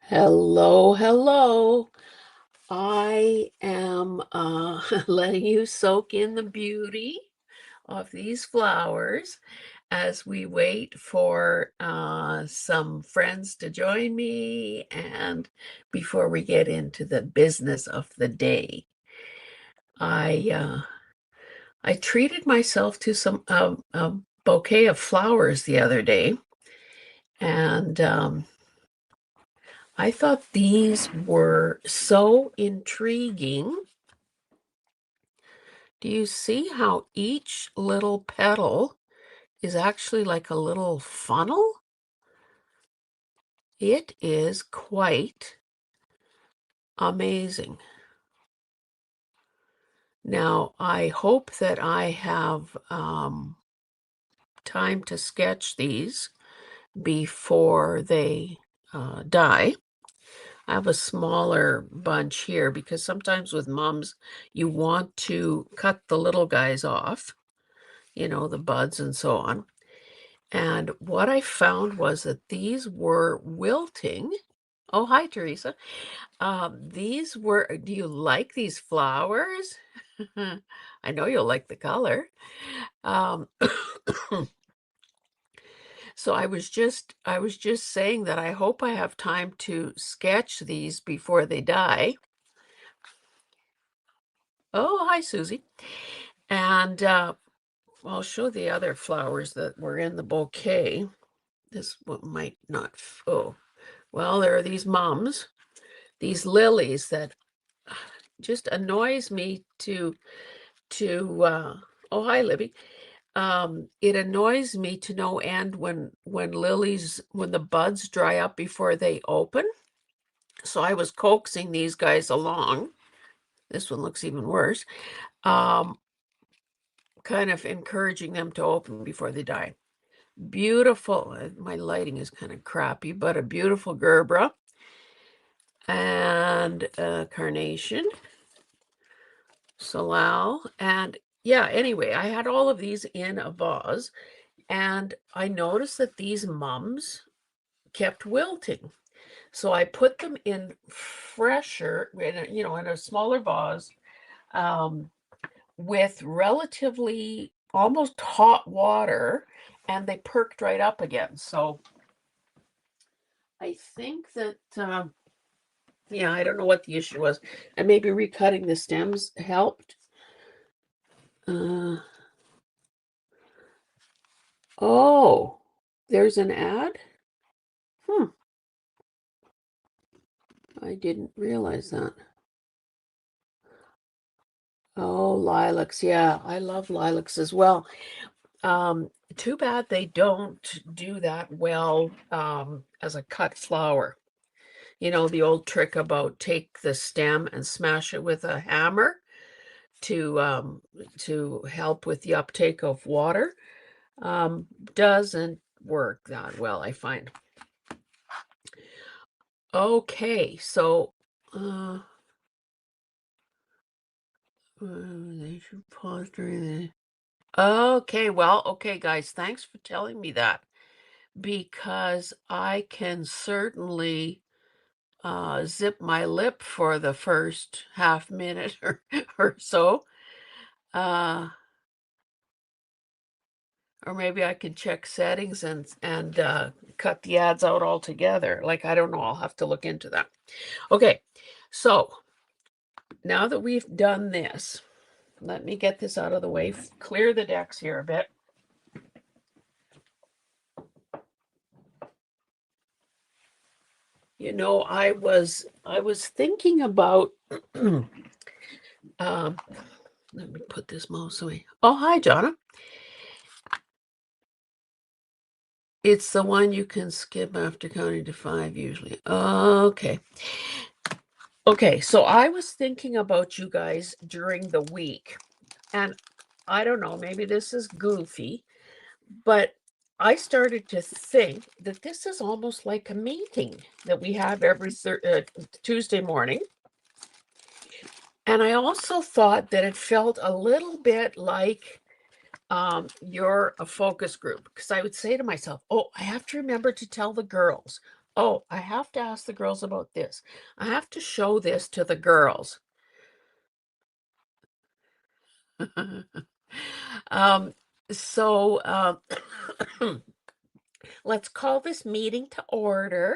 Hello, hello. I am letting you soak in the beauty of these flowers as we wait for some friends to join me and before we get into the business of the day. I I treated myself to some a bouquet of flowers the other day, and I thought these were so intriguing. Do you see how each little petal is actually like a little funnel? It is quite amazing. Now, I hope that I have time to sketch these before they die. I have a smaller bunch here because sometimes with mums, you want to cut the little guys off, the buds and so on. And what I found was that these were wilting. Oh, hi, Teresa. Do you like these flowers? I know you'll like the color. Um, so I was just saying that I hope I have time to sketch these before they die. Oh, hi, Susie. And I'll show the other flowers that were in the bouquet. This one might not. Oh, well, there are these mums, these lilies that just annoys me to oh, hi, Libby. It annoys me to no end when the buds dry up before they open. So I was coaxing these guys along. This one looks even worse. Um, kind of encouraging them to open before they die. Beautiful. My lighting is kind of crappy, but a beautiful gerbera and a carnation, salal, and yeah, anyway, I had all of these in a vase, and I noticed that these mums kept wilting. So I put them in in a smaller vase, um, with relatively almost hot water, and they perked right up again. So I think that, yeah, I don't know what the issue was. And maybe recutting the stems helped. Uh, oh, there's an ad? Hmm, I didn't realize that. Oh, lilacs. Yeah, I love lilacs as well. Too bad they don't do that well as a cut flower. You know, the old trick about take the stem and smash it with a hammer to help with the uptake of water. Doesn't work that well, I find. Okay, so they should pause during the. Okay, well, okay, guys, thanks for telling me that because I can certainly zip my lip for the first half minute or so. Uh, or maybe I could check settings and cut the ads out altogether. Like, I don't know. I'll have to look into that. Okay, so now that we've done this, let me get this out of the way, clear the decks here a bit. You know, I was thinking about um let me put this mouse away. Oh, hi, Jonna. It's the one you can skip after counting to 5 usually. Okay. Okay, so I was thinking about you guys during the week, and I don't know, maybe this is goofy, but I started to think that this is almost like a meeting that we have every Tuesday morning. And I also thought that it felt a little bit like you're a focus group because I would say to myself, oh, I have to remember to tell the girls. Oh, I have to ask the girls about this. I have to show this to the girls. Um, so, let's call this meeting to order.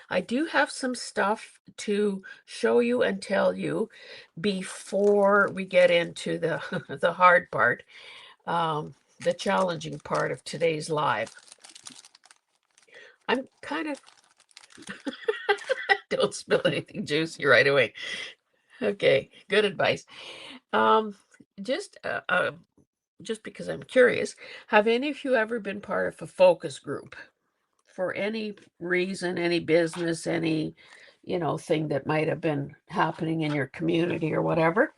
I do have some stuff to show you and tell you before we get into the the hard part, the challenging part of today's live. I'm kind of don't spill anything juicy right away. Okay, good advice. Um, just just because I'm curious, have any of you ever been part of a focus group for any reason, any business, any, thing that might have been happening in your community or whatever?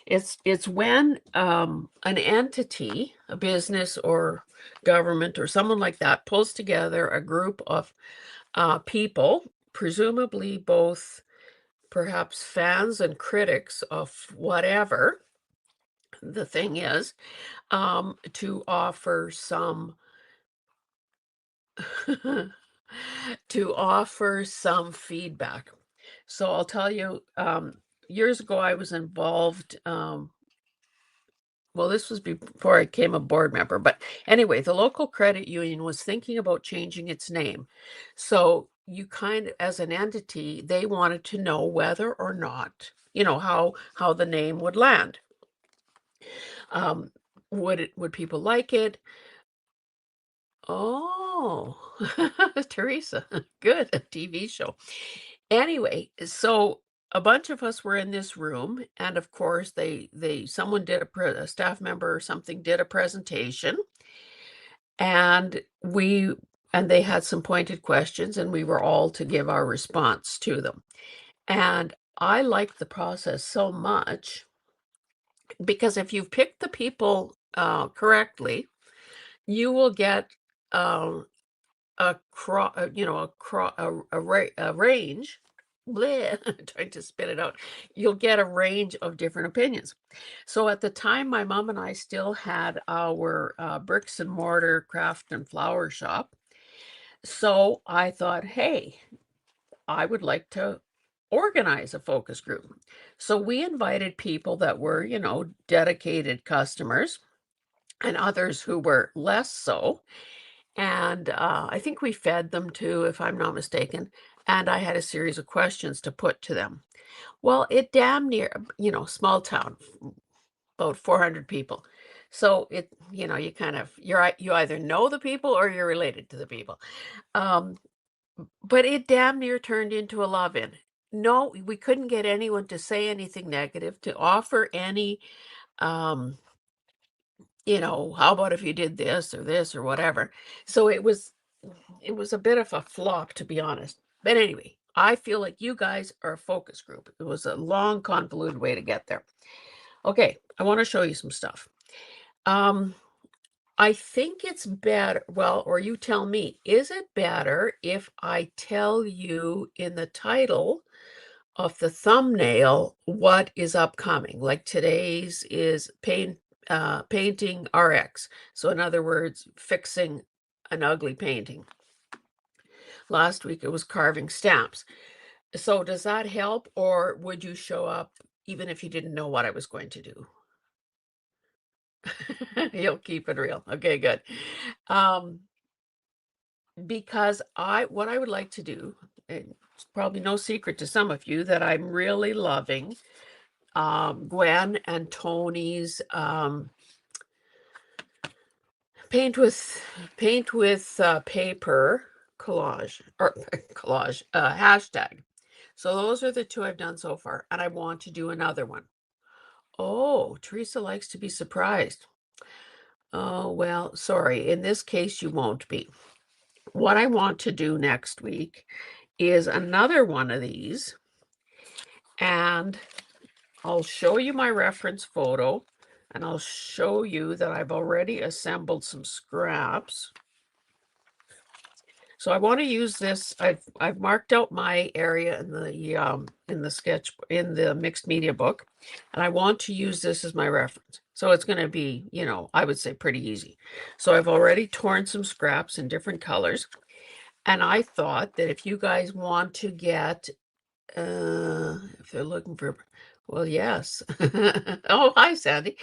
It's when an entity, a business or government or someone like that pulls together a group of people, presumably both perhaps fans and critics of whatever the thing is, to offer some to offer some feedback. So I'll tell you, years ago I was involved. Well, this was before I became a board member, but anyway, the local credit union was thinking about changing its name. So you kind of, as an entity, they wanted to know whether or not, how the name would land. Um, would people like it? Oh, Teresa, good, a TV show. Anyway, so a bunch of us were in this room, and of course, someone did a staff member or something did a presentation, and they had some pointed questions, and we were all to give our response to them. And I liked the process so much because if you've picked the people correctly, you will get um, a range. Bleh, trying to spit it out. You'll get a range of different opinions. So at the time, my mom and I still had our bricks and mortar craft and flower shop. So I thought, hey, I would like to organize a focus group. So we invited people that were, dedicated customers and others who were less so. And I think we fed them too, if I'm not mistaken. And I had a series of questions to put to them. Well, it damn near, small town, about 400 people. So you kind of you either know the people or you're related to the people. Um, but it damn near turned into a love-in. No, we couldn't get anyone to say anything negative, to offer any um how about if you did this or whatever. So it was a bit of a flop, to be honest. But anyway, I feel like you guys are a focus group. It was a long, convoluted way to get there. Okay, I want to show you some stuff. Um, I think it's better, well, or you tell me, is it better if I tell you in the title of the thumbnail what is upcoming? Like today's is painting RX. So in other words, fixing an ugly painting. Last week it was carving stamps. So does that help, or would you show up even if you didn't know what I was going to do? You'll keep it real. Okay, good. Um, because what I would like to do, and it's probably no secret to some of you that I'm really loving Gwen and Tony's paint with paper collage or collage hashtag. So those are the two I've done so far, and I want to do another one. Oh, Teresa likes to be surprised. Oh, well, sorry. In this case, you won't be. What I want to do next week is another one of these, and I'll show you my reference photo, and I'll show you that I've already assembled some scraps. So I want to use this. I've marked out my area in the sketch in the mixed media book, and I want to use this as my reference. So it's going to be, I would say pretty easy. So I've already torn some scraps in different colors, And I thought that if you guys want to get, if they're looking for, well, yes. Oh, hi, Sandy.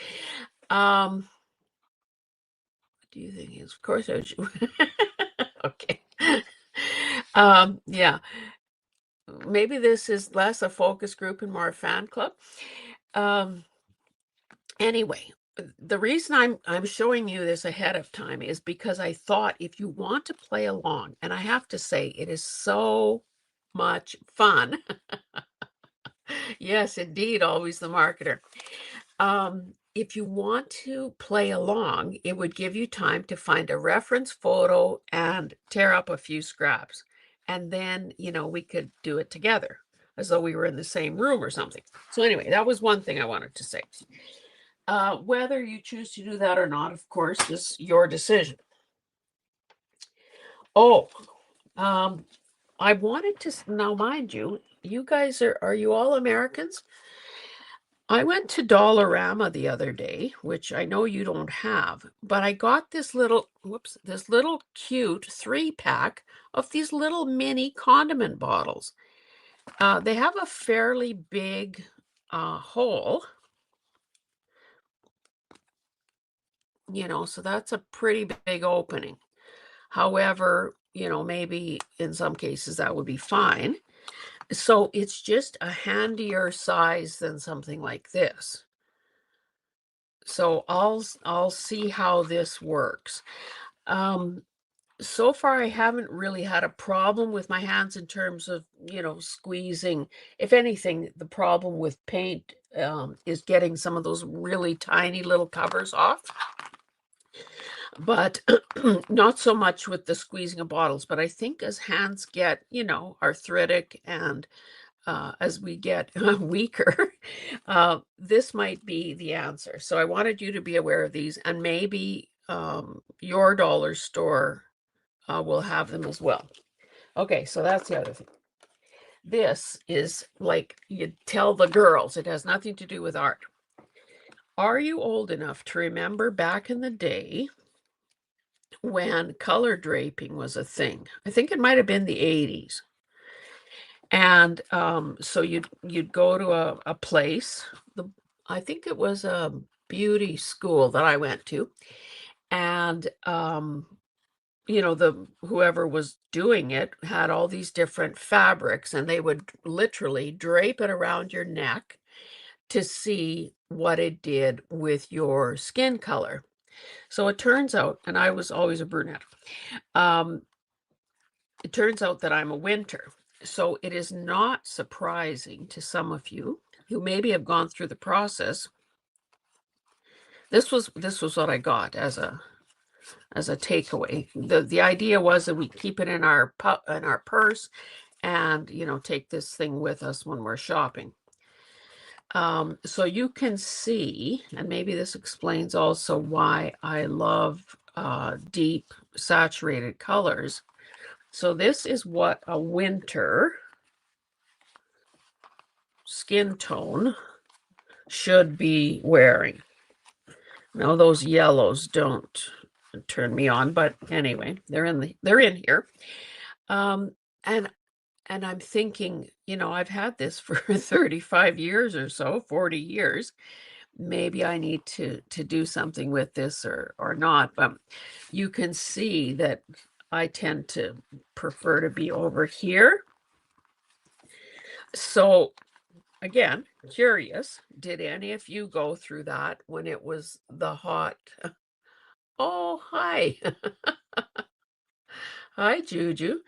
What do you think is? Of course, I should. Okay. Yeah. Maybe this is less a focus group and more a fan club. Um, anyway, the reason I'm showing you this ahead of time is because I thought if you want to play along, and I have to say it is so much fun. Yes, indeed, always the marketer. If you want to play along, it would give you time to find a reference photo and tear up a few scraps. And then, we could do it together as though we were in the same room or something. So anyway, that was one thing I wanted to say. Whether you choose to do that or not, of course, is your decision. Oh, I wanted to now, mind you, you guys are you all Americans? I went to Dollarama the other day, which I know you don't have, but I got this little, whoops, this little cute 3-pack of these little mini condiment bottles. They have a fairly big hole, so that's a pretty big opening. However, maybe in some cases that would be fine. So it's just a handier size than something like this. So I'll see how this works. So far I haven't really had a problem with my hands in terms of, squeezing. If anything, the problem with paint is getting some of those really tiny little covers off. But not so much with the squeezing of bottles. But I think as hands get, arthritic and as we get weaker, this might be the answer. So I wanted you to be aware of these, and maybe your dollar store will have them as well. Okay, so that's the other thing. This is like you tell the girls, it has nothing to do with art. Are you old enough to remember back in the day when color draping was a thing? I think it might have been the 80s. And so you'd go to a place. I think it was a beauty school that I went to, and the whoever was doing it had all these different fabrics, and they would literally drape it around your neck to see what it did with your skin color. So it turns out, and I was always a brunette, um, it turns out that I'm a winter. So it is not surprising to some of you who maybe have gone through the process. This was what I got as a takeaway. The idea was that we keep it in our purse and take this thing with us when we're shopping. So you can see, and maybe this explains also why I love deep saturated colors. So this is what a winter skin tone should be wearing. Now those yellows don't turn me on, but anyway, they're in here. And I'm thinking, I've had this for 35 years or so, 40 years. Maybe I need to do something with this or not. But you can see that I tend to prefer to be over here. So again, curious, did any of you go through that when it was the hot? Oh, hi. Hi, Juju.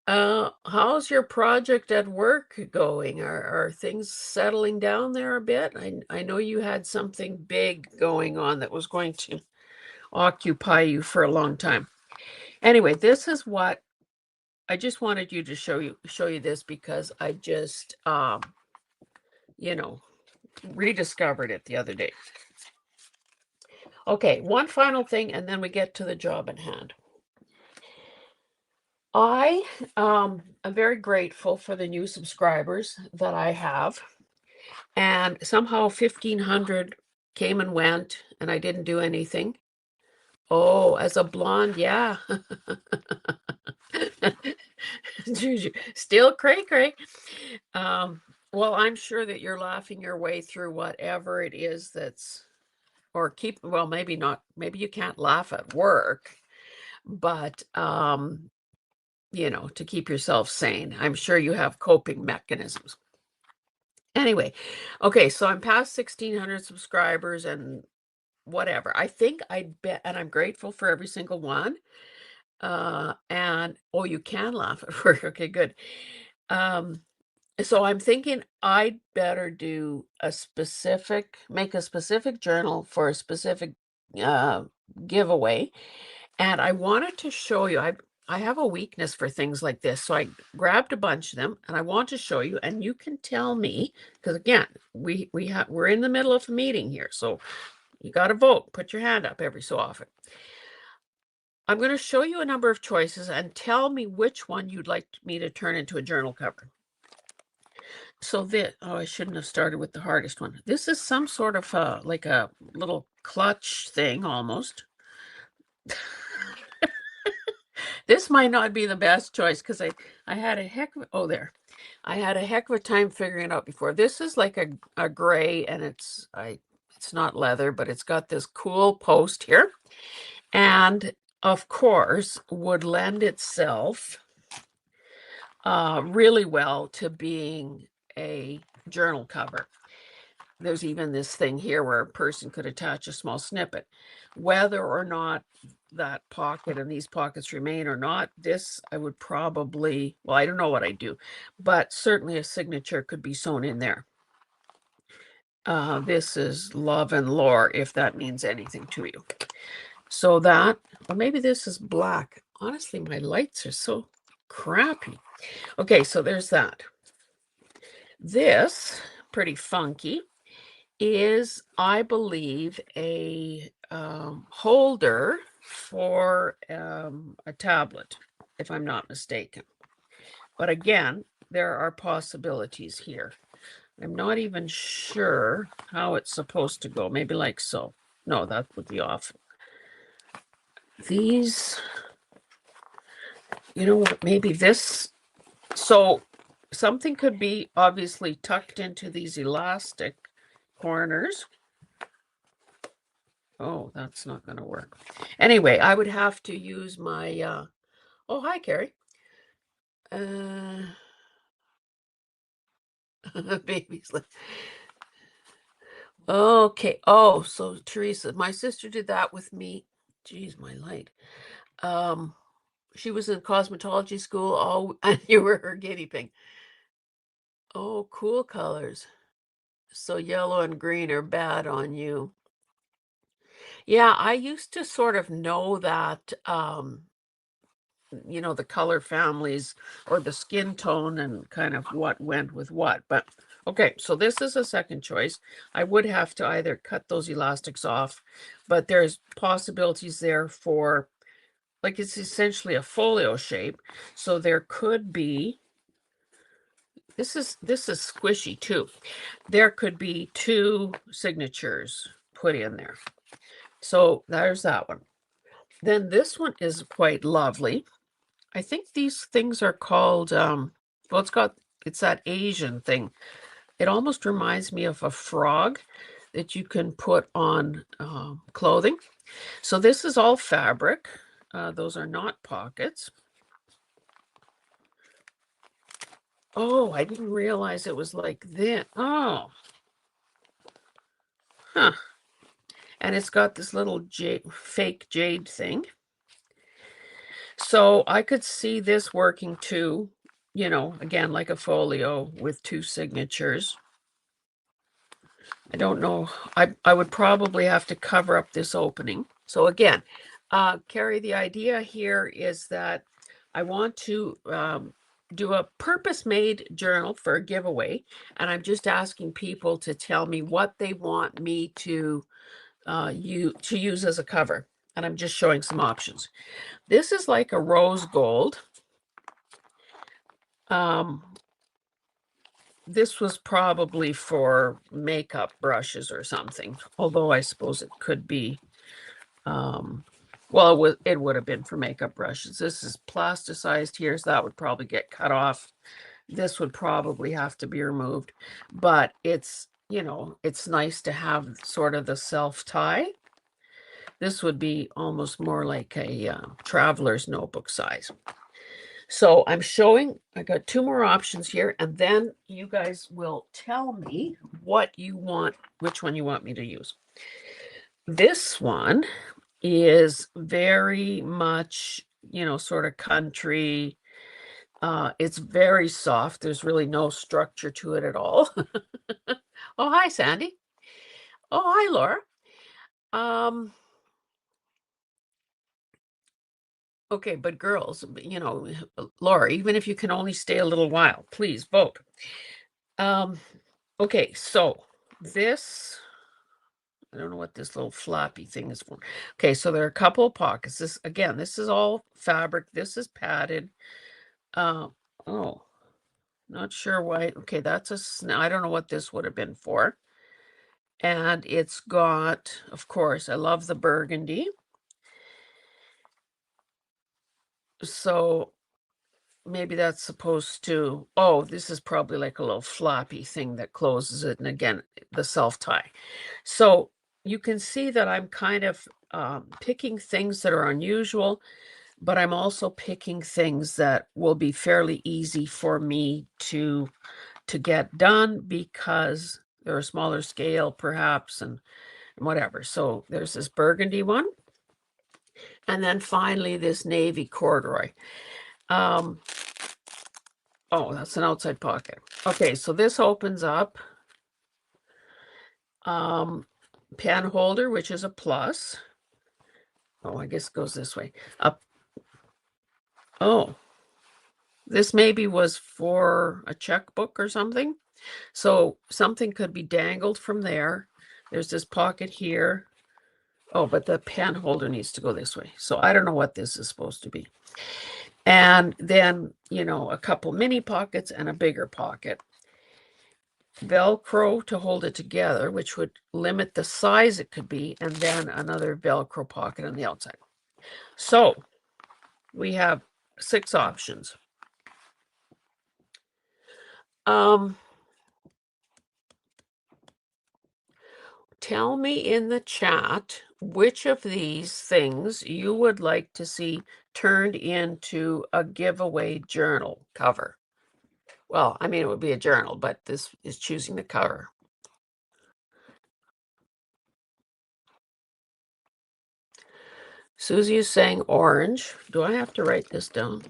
How's your project at work going? Are things settling down there a bit? I know you had something big going on that was going to occupy you for a long time. Anyway, this is what I just wanted you to show you this because I just rediscovered it the other day. Okay, one final thing and then we get to the job at hand. I am very grateful for the new subscribers that I have. And somehow 1,500 came and went, and I didn't do anything. Oh, as a blonde, yeah. Still cray cray. Um, well, I'm sure that you're laughing your way through whatever it is that's, or well, maybe not, maybe you can't laugh at work, but, to keep yourself sane. I'm sure you have coping mechanisms. Anyway, okay, so I'm past 1,600 subscribers and whatever. I think I bet, and I'm grateful for every single one. And oh, you can laugh at work. Okay, good. Um, so I'm thinking I'd better make a specific journal for a specific uh, giveaway. And I wanted to show you, I have a weakness for things like this. So I grabbed a bunch of them and I want to show you, and you can tell me, because again, we're in the middle of a meeting here. So you got to vote, put your hand up every so often. I'm going to show you a number of choices and tell me which one you'd like me to turn into a journal cover. So I shouldn't have started with the hardest one. This is some sort of like a little clutch thing almost. This might not be the best choice because I had a heck of, oh, there. I had a heck of a time figuring it out before. This is like a gray, and it's not leather, but it's got this cool post here. And of course would lend itself really well to being a journal cover. There's even this thing here where a person could attach a small snippet. Whether or not that pocket and these pockets remain or not, this I would probably, well, I don't know what I do, but certainly a signature could be sewn in there. This is Love and Lore, if that means anything to you. So that, or maybe this is black. Honestly, my lights are so crappy. Okay, so there's that. This, pretty funky, is, I believe, a holder for a tablet, if I'm not mistaken. But again, there are possibilities here. I'm not even sure how it's supposed to go. Maybe like so. No, that would be off. These, you know what, maybe this. So something could be obviously tucked into these elastic corners. Oh, that's not going to work. Anyway, I would have to use my, oh, hi, Carrie. Baby's like, okay. Oh, so Teresa, my sister did that with me. Geez, my light. She was in cosmetology school. Oh, and you were her guinea pig. Oh, cool colors. So yellow and green are bad on you. Yeah, I used to sort of know that, the color families or the skin tone and kind of what went with what. But okay, so this is a second choice. I would have to either cut those elastics off, but there's possibilities there for, like, it's essentially a folio shape. So there could be, this is squishy too. There could be two signatures put in there. So there's that one. Then this one is quite lovely. I think these things are called, well, it's that Asian thing. It almost reminds me of a frog that you can put on clothing. So this is all fabric. Those are not pockets. Oh, I didn't realize it was like this. Oh, huh. And it's got this little fake jade thing. So I could see this working too, again, like a folio with two signatures. I don't know. I would probably have to cover up this opening. So again, Carrie, the idea here is that I want to do a purpose-made journal for a giveaway, and I'm just asking people to tell me what they want me to use as a cover, and I'm just showing some options. This is like a rose gold. This was probably for makeup brushes or something, although I suppose it could be Well, it would have been for makeup brushes. This is plasticized here, so that would probably get cut off. This would probably have to be removed, but it's, it's nice to have sort of the self-tie. This would be almost more like a traveler's notebook size. So I got two more options here, and then you guys will tell me what you want, which one you want me to use. This one is very much, sort of country. It's very soft. There's really no structure to it at all. Oh, hi, Sandy. Oh, hi, Laura. Okay, but girls, Laura, even if you can only stay a little while, please vote. Okay, so this, I don't know what this little floppy thing is for. Okay, so there are a couple of pockets. This is all fabric. This is padded. Oh, not sure why. Okay, I don't know what this would have been for. And it's got, of course, I love the burgundy. So maybe that's supposed to, this is probably like a little floppy thing that closes it. And again, the self-tie. So you can see that I'm kind of picking things that are unusual, but I'm also picking things that will be fairly easy for me to get done because they're a smaller scale perhaps and whatever. So there's this burgundy one. And then finally this navy corduroy. Oh, that's an outside pocket. Okay, so this opens up. Pen holder, which is a plus. Oh, I guess it goes this way. Up. Oh, this maybe was for a checkbook or something. So something could be dangled from there. There's this pocket here. Oh, but the pen holder needs to go this way. So I don't know what this is supposed to be. And then, a couple mini pockets and a bigger pocket. Velcro to hold it together, which would limit the size it could be, and then another Velcro pocket on the outside. So we have 6 options. Tell me in the chat which of these things you would like to see turned into a giveaway journal cover. Well, I mean, it would be a journal, but this is choosing the cover. Susie is saying orange. Do I have to write this down?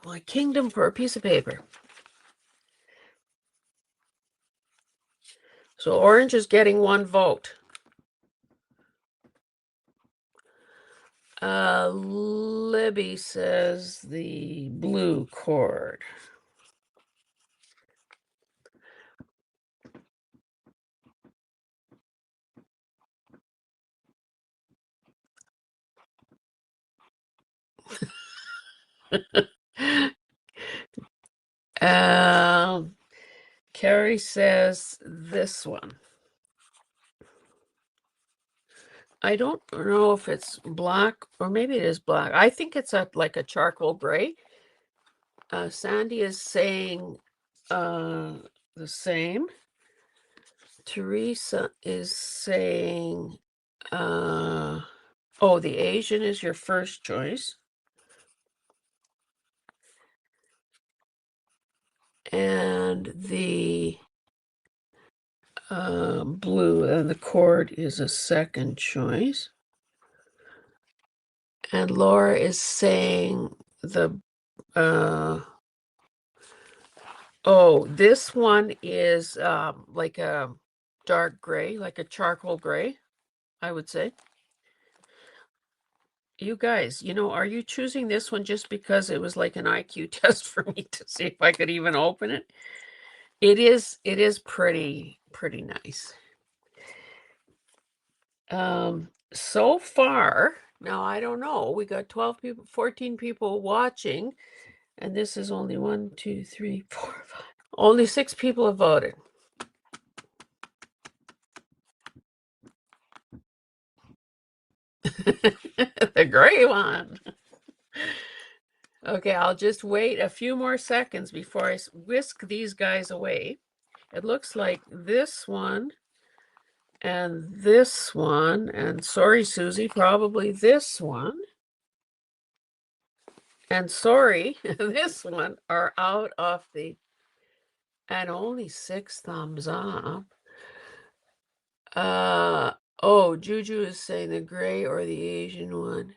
My kingdom for a piece of paper. So orange is getting 1 vote. Libby says the blue cord. Carrie says this one. I don't know if it's black or maybe it is black. I think it's like a charcoal gray. Sandy is saying the same. Teresa is saying, the Asian is your first choice. And the blue and the cord is a second choice. And Laura is saying the this one is like a dark gray, like a charcoal gray, I would say. You guys, are you choosing this one just because it was like an IQ test for me to see if I could even open it? It is pretty nice. So far, now I don't know, we got 12 people, 14 people watching, and this is only 1, 2, 3, 4, 5. Only 6 people have voted. The gray one. Okay, I'll just wait a few more seconds before I whisk these guys away. It looks like this one and this one, and sorry, Susie, probably this one. And sorry, this one are out of the, and only 6 thumbs up. Oh, Juju is saying the gray or the Asian one.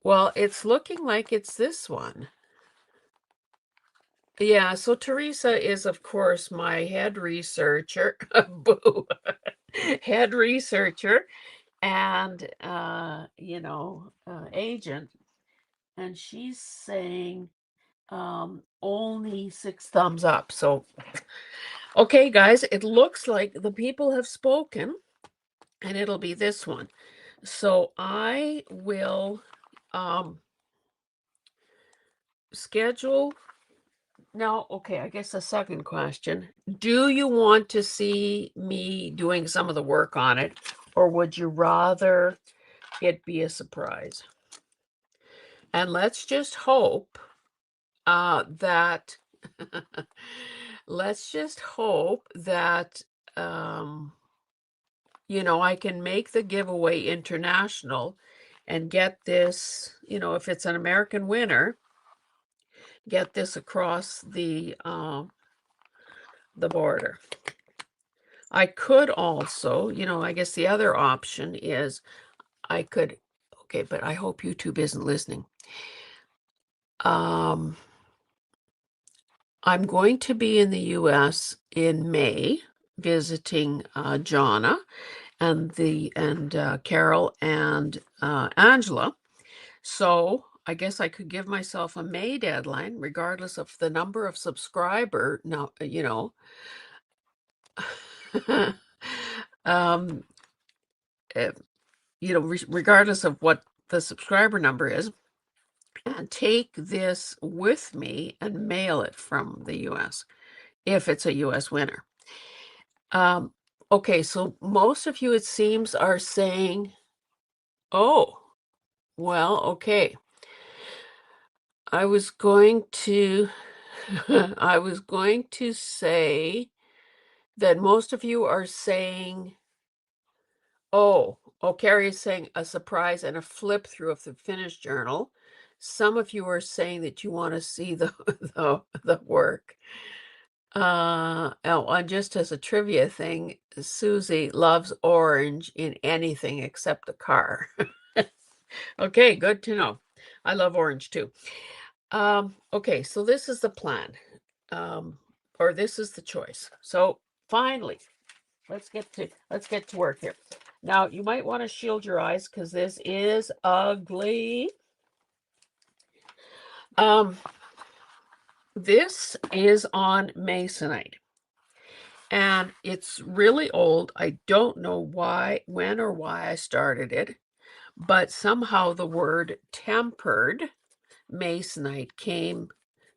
Well, it's looking like it's this one. Yeah, so Teresa is, of course, my head researcher. Boo. Head researcher and, agent. And she's saying only 6 thumbs up. So, okay, guys, it looks like the people have spoken, and it'll be this one. So I will schedule. Now, okay, I guess the second question. Do you want to see me doing some of the work on it, or would you rather it be a surprise? And let's just hope that let's just hope that I can make the giveaway international and get this, if it's an American winner, get this across the border. I could also, I guess the other option is I could, okay, but I hope YouTube isn't listening. I'm going to be in the US in May visiting Jonna and Carol and Angela. So I guess I could give myself a May deadline, regardless of the number of subscriber. Now, um, uh, regardless of what the subscriber number is, and take this with me and mail it from the US if it's a US winner. Okay, so most of you, it seems, are saying, oh, well, okay. I was going to I was going to say that most of you are saying, oh, Carrie is saying a surprise and a flip through of the finished journal. Some of you are saying that you want to see the the work. And just as a trivia thing, Susie loves orange in anything except a car. Okay, good to know. I love orange too. Okay, so this is the plan. Or this is the choice. So finally, let's get to work here. Now, you might want to shield your eyes because this is ugly. This is on Masonite. And it's really old. I don't know when or why I started it, but somehow the word tempered Masonite came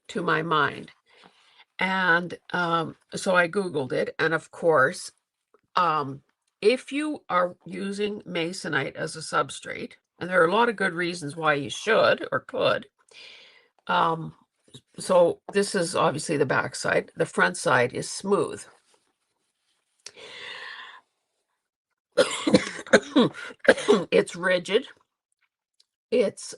to my mind. And so I Googled it. And of course, if you are using Masonite as a substrate, and there are a lot of good reasons why you should or could. So this is obviously the back side. The front side is smooth. It's rigid. It's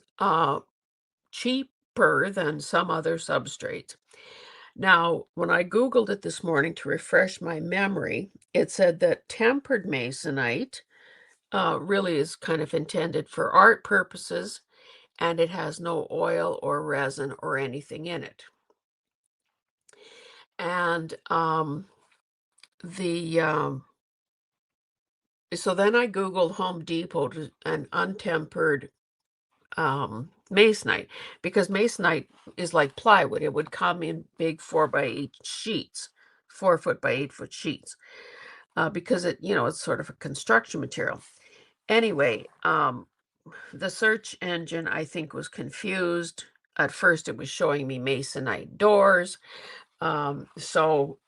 cheaper than some other substrates. Now, when I Googled it this morning to refresh my memory, it said that tempered Masonite really is kind of intended for art purposes, and it has no oil or resin or anything in it. And so then I Googled Home Depot and untempered Masonite, because Masonite is like plywood. It would come in big 4x8 sheets, 4-foot by 8-foot sheets, because it's sort of a construction material. Anyway, the search engine, I think, was confused. At first, it was showing me Masonite doors. So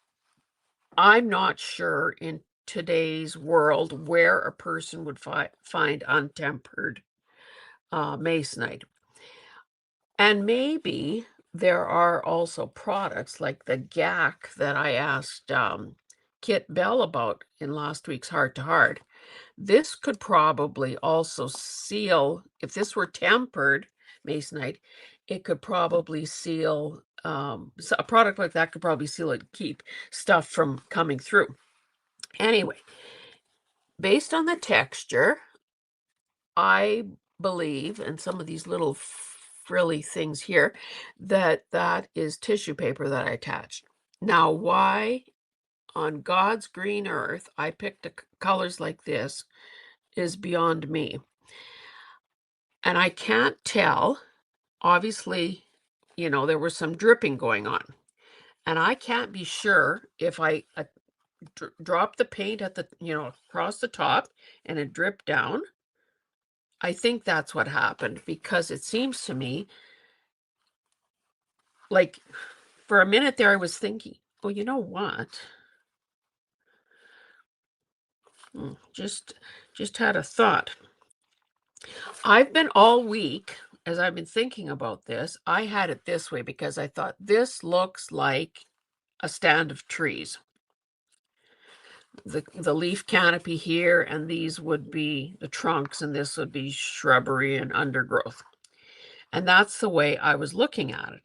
I'm not sure in today's world where a person would find untempered masonite. And maybe there are also products like the GAC that I asked Kit Bell about in last week's Heart to Heart. This could probably also seal, if this were tempered masonite, it could probably seal, so a product like that could probably seal it, keep stuff from coming through. Anyway, based on the texture, I believe, and some of these little frilly things here, that that is tissue paper that I attached. Now, why on God's green earth I picked colors like this is beyond me. And I can't tell. Obviously, there was some dripping going on. And I can't be sure if I dropped the paint at across the top and it dripped down. I think that's what happened, because it seems to me like for a minute there I was thinking, oh, you know what? Just had a thought. I've been all week, as I've been thinking about this, I had it this way because I thought this looks like a stand of trees. The leaf canopy here, and these would be the trunks, and this would be shrubbery and undergrowth. And that's the way I was looking at it.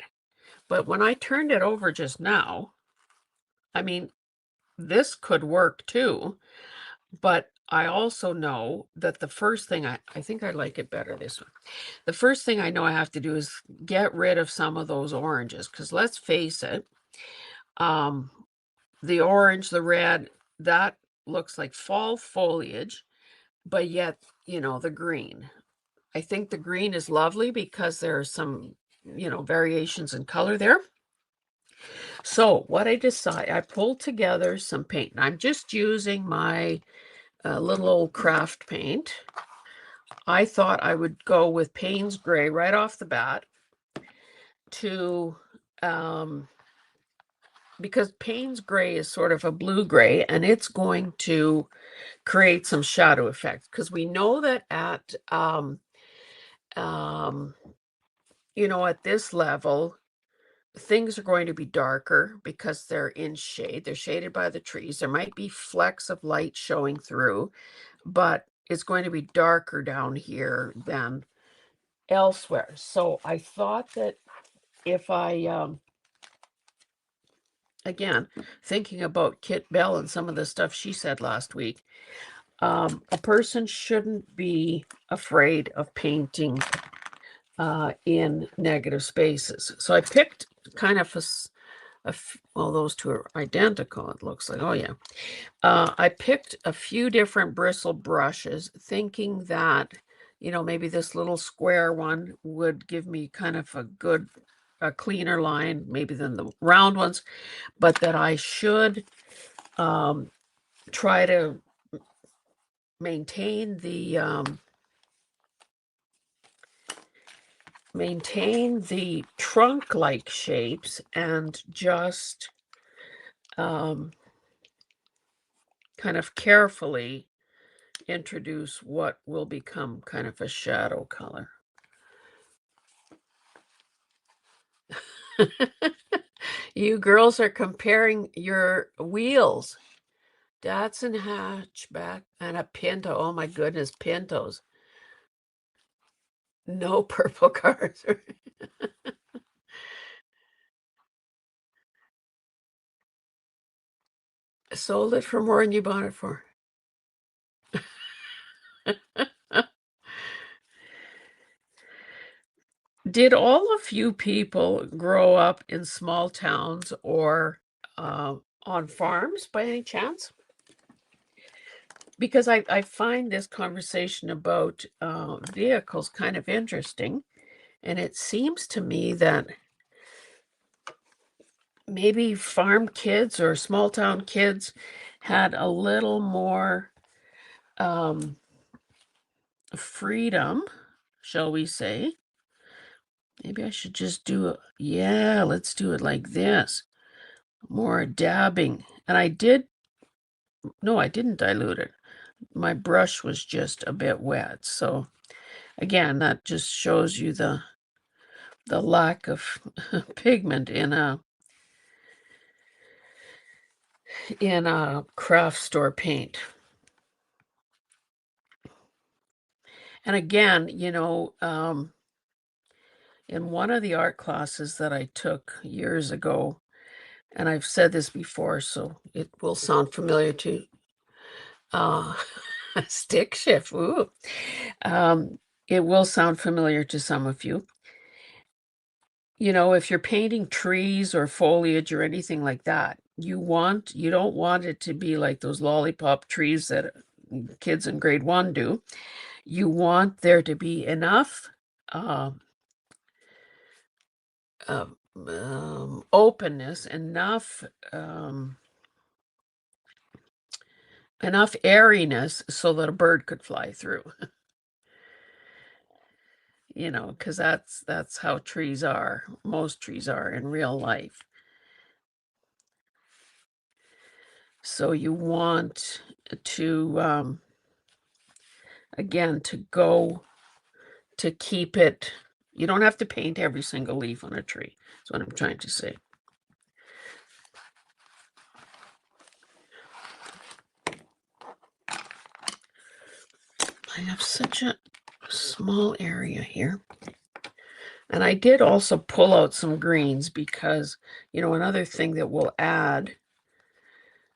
But when I turned it over just now, I mean, this could work too. But I also know that the first thing I think I like it better this one. The first thing I know I have to do is get rid of some of those oranges, because let's face it, the orange, the red, that looks like fall foliage, but yet, the green. I think the green is lovely because there are some, variations in color there. So what I pulled together some paint. I'm just using my little old craft paint. I thought I would go with Payne's Gray right off the bat to, because Payne's Gray is sort of a blue gray, and it's going to create some shadow effects, because we know that at at this level things are going to be darker because they're in shade. They're shaded by the trees. There might be flecks of light showing through, but it's going to be darker down here than elsewhere. So I thought that if I again, thinking about Kit Bell and some of the stuff she said last week, a person shouldn't be afraid of painting in negative spaces. So I picked kind of well, those two are identical, it looks like. Oh, yeah. I picked a few different bristle brushes, thinking that, maybe this little square one would give me kind of a cleaner line, maybe than the round ones, but that I should try to maintain the trunk-like shapes, and just kind of carefully introduce what will become kind of a shadow color. You girls are comparing your wheels. Datsun hatchback and a Pinto. Oh my goodness, Pintos. No purple cars. Sold it for more than you bought it for. Did all of you people grow up in small towns or on farms by any chance? Because I find this conversation about vehicles kind of interesting. And it seems to me that maybe farm kids or small town kids had a little more freedom, shall we say. Maybe I should just do it. Yeah, let's do it like this. More dabbing. And no, I didn't dilute it. My brush was just a bit wet. So Again, that just shows you the lack of pigment in a craft store paint. And again, in one of the art classes that I took years ago, and I've said this before, so it will sound familiar to uh, stick shift. Ooh. It will sound familiar to some of you. If you're painting trees or foliage or anything like that, you don't want it to be like those lollipop trees that kids in grade 1 do. You want there to be enough openness, enough airiness so that a bird could fly through. Because that's how trees are. Most trees are in real life. So you want to, again, to keep it. You don't have to paint every single leaf on a tree. That's what I'm trying to say. I have such a small area here. And I did also pull out some greens because, another thing that will add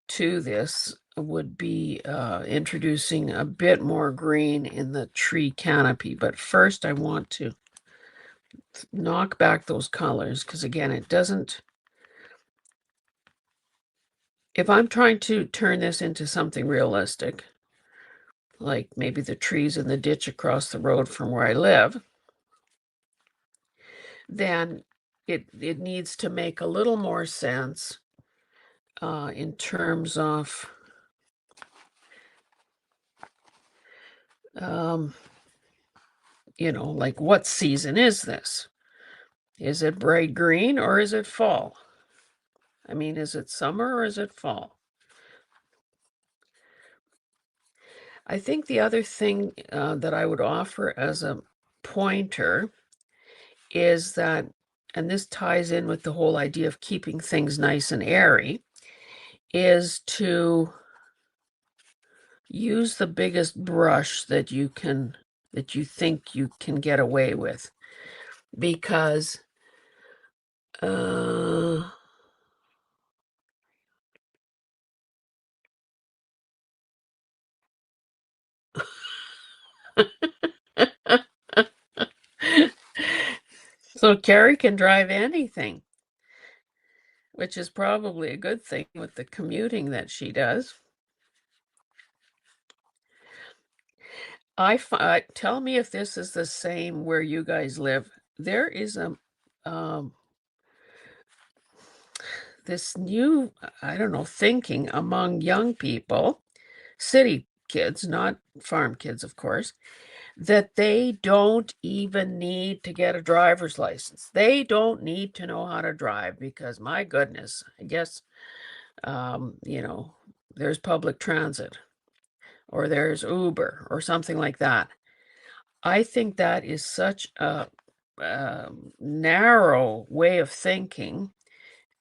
to this would be introducing a bit more green in the tree canopy. But first I want to knock back those colors because, again, it doesn't. If I'm trying to turn this into something realistic, like maybe the trees in the ditch across the road from where I live, then it needs to make a little more sense in terms of like what season is this? Is it bright green or is it fall? I mean, is it summer or is it fall? I think the other thing that I would offer as a pointer is that, and this ties in with the whole idea of keeping things nice and airy, is to use the biggest brush that you think you can get away with. Because so Carrie can drive anything, which is probably a good thing with the commuting that she does. Tell me if this is the same where you guys live. There is this new, I don't know, thinking among young people, city kids, not farm kids, of course, that they don't even need to get a driver's license. They don't need to know how to drive because, my goodness, I guess, there's public transit or there's Uber or something like that. I think that is such a narrow way of thinking.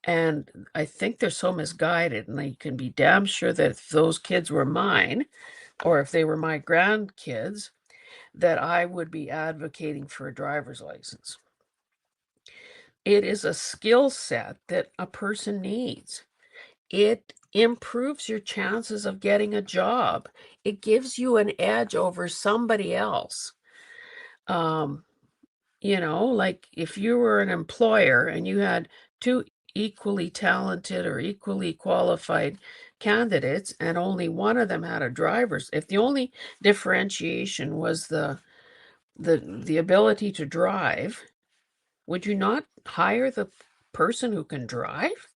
And I think they're so misguided, and I can be damn sure that if those kids were mine, or if they were my grandkids, that I would be advocating for a driver's license. It is a skill set that a person needs. It improves your chances of getting a job. It gives you an edge over somebody else. Like if you were an employer and you had two equally talented or equally qualified candidates and only one of them had a driver's, if the only differentiation was the ability to drive, would you not hire the person who can drive?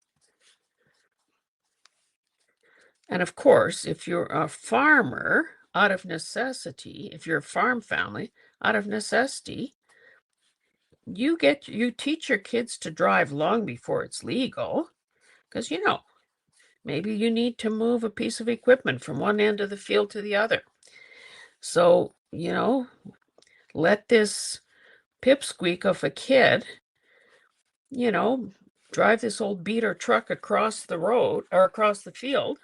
And of course, if you're a farmer, out of necessity, if you're a farm family, out of necessity, you teach your kids to drive long before it's legal, because maybe you need to move a piece of equipment from one end of the field to the other. So let this pipsqueak of a kid, drive this old beater truck across the road or across the field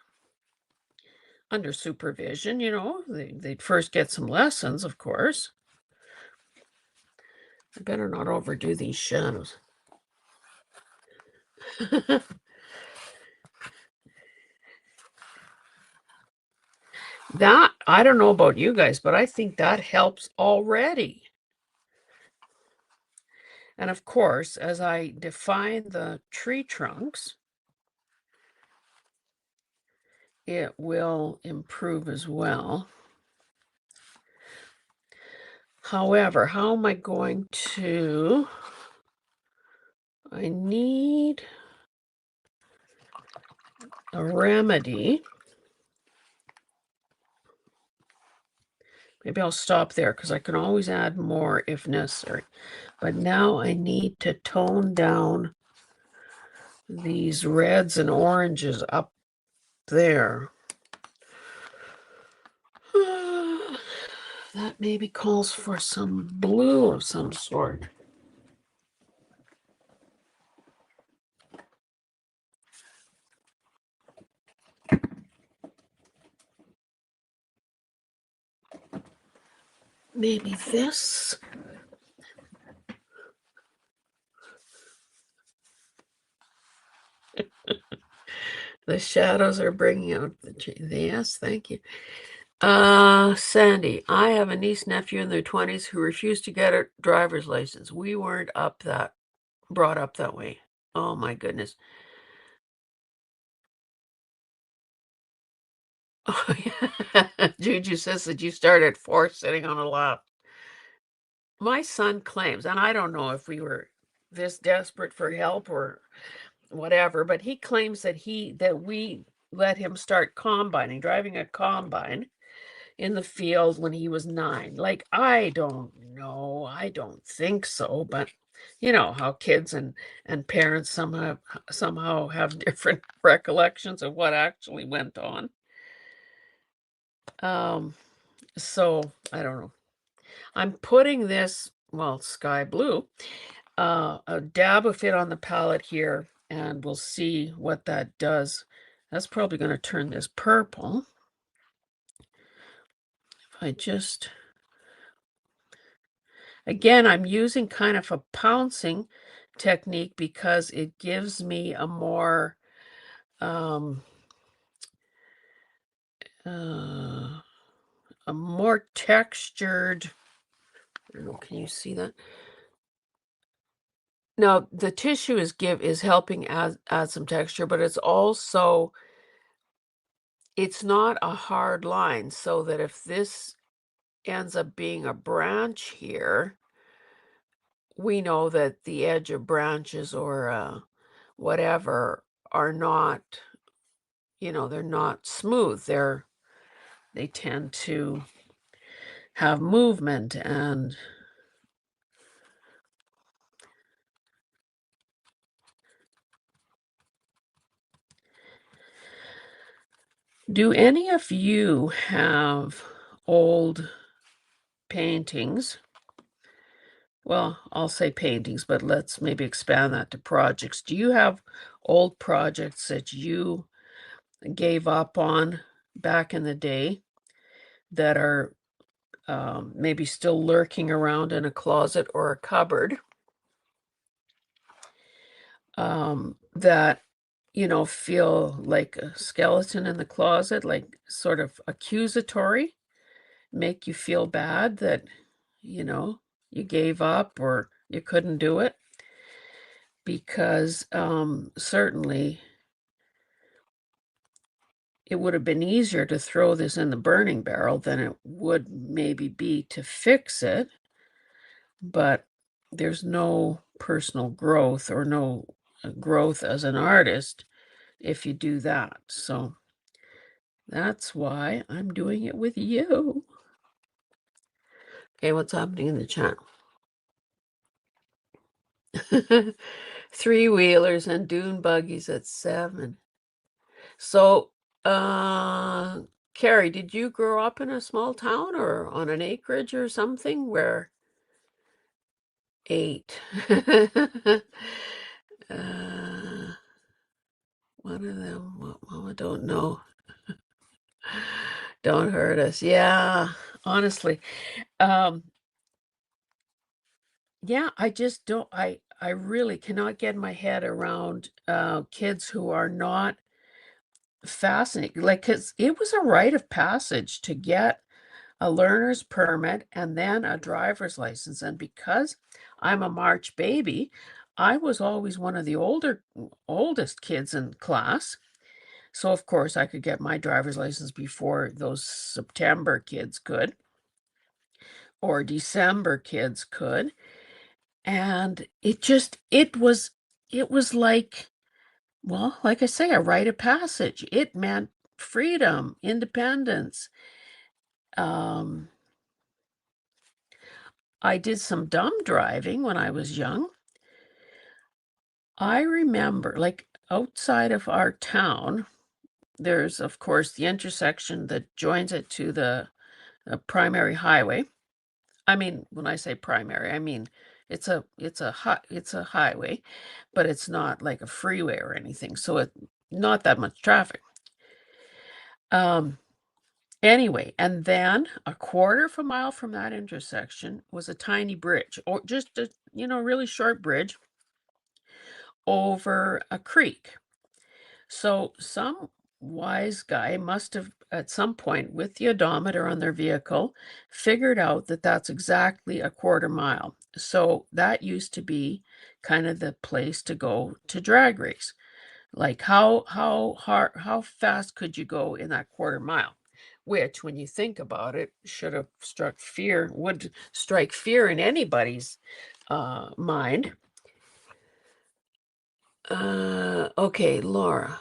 under supervision. They'd first get some lessons, of course. I better not overdo these shadows. That, I don't know about you guys, but I think that helps already. And of course, as I define the tree trunks, it will improve as well. However, how am I going to... I need a remedy. Maybe I'll stop there because I can always add more if necessary. But now I need to tone down these reds and oranges up there. That maybe calls for some blue of some sort. Maybe this. The shadows are bringing out the tree. Yes, thank you. Sandy, I have a niece, nephew in their 20s who refused to get a driver's license. We weren't brought up that way. Oh my goodness. Oh, yeah. Juju says that you start at 4 sitting on a lap. My son claims, and I don't know if we were this desperate for help or whatever, but he claims that we let him start driving a combine in the field when he was 9. Like, I don't know. I don't think so, but you know how kids and parents somehow have different recollections of what actually went on. So I don't know. I'm putting this, well, sky blue, a dab of it on the palette here, and we'll see what that does. That's probably going to turn this purple. If I just, again, I'm using kind of a pouncing technique because it gives me a more, textured, I don't know, can you see that? Now, the tissue is helping add some texture, but it's also, it's not a hard line, so that if this ends up being a branch here, we know that the edge of branches or whatever are not, they're not smooth. They tend to have movement. And do any of you have old paintings? Well, I'll say paintings, but let's maybe expand that to projects. Do you have old projects that you gave up on back in the day that are maybe still lurking around in a closet or a cupboard, that, feel like a skeleton in the closet, like sort of accusatory, make you feel bad that, you gave up or you couldn't do it? Because certainly it would have been easier to throw this in the burning barrel than it would maybe be to fix it. But there's no personal growth or no growth as an artist if you do that. So that's why I'm doing it with you. Okay, what's happening in the chat? Three-wheelers and dune buggies at 7. So, Carrie, did you grow up in a small town or on an acreage or something where 8. uh, One of them, Mama don't know. Don't hurt us. Yeah, honestly. Um, yeah, I just don't I really cannot get my head around kids who are not fascinated. Like, 'cause it was a rite of passage to get a learner's permit and then a driver's license. And because I'm a March baby, I was always one of the oldest kids in class. So of course I could get my driver's license before those September kids could, or December kids could. And it was like, well, like I say, a rite of passage. It meant freedom, independence. Um, I did some dumb driving when I was young. I remember, like, outside of our town, there's, of course, the intersection that joins it to the primary highway. I mean, when I say primary, I mean it's a highway, but it's not like a freeway or anything, so it not that much traffic. Um, anyway, and then a quarter of a mile from that intersection was a tiny bridge, or just a, really short bridge over a creek. So some wise guy must have, at some point with the odometer on their vehicle, figured out that that's exactly a quarter mile. So that used to be kind of the place to go to drag race. Like how fast could you go in that quarter mile? Which, when you think about it, should have struck fear, would strike fear in anybody's mind. Okay, Laura.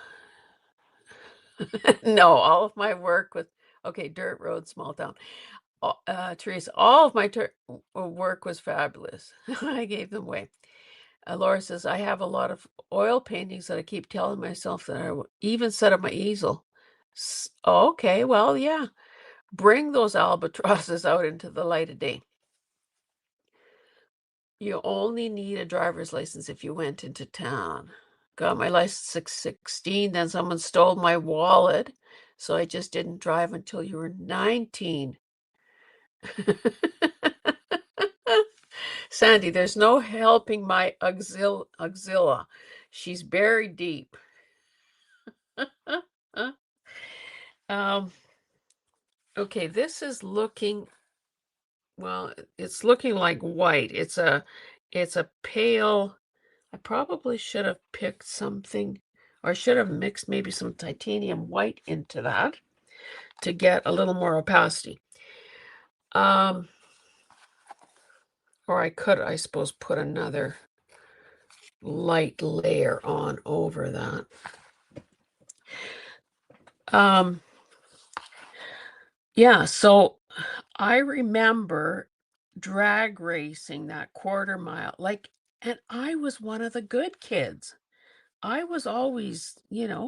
No, all of my work with okay, dirt road, small town. Teresa, all of my work was fabulous. I gave them away. Laura says, I have a lot of oil paintings that I keep telling myself that I will even set up my easel. Okay, well, yeah. Bring those albatrosses out into the light of day. You only need a driver's license if you went into town. Got my license at 16, then someone stole my wallet, so I just didn't drive until you were 19. Sandy, there's no helping my axilla. She's buried deep. Um, okay, this is looking, well, it's looking like white. It's a pale. I probably should have picked something, or I should have mixed maybe some titanium white into that to get a little more opacity. Or I could, I suppose, put another light layer on over that. Yeah, so I remember drag racing that quarter mile, like, and I was one of the good kids. I was always,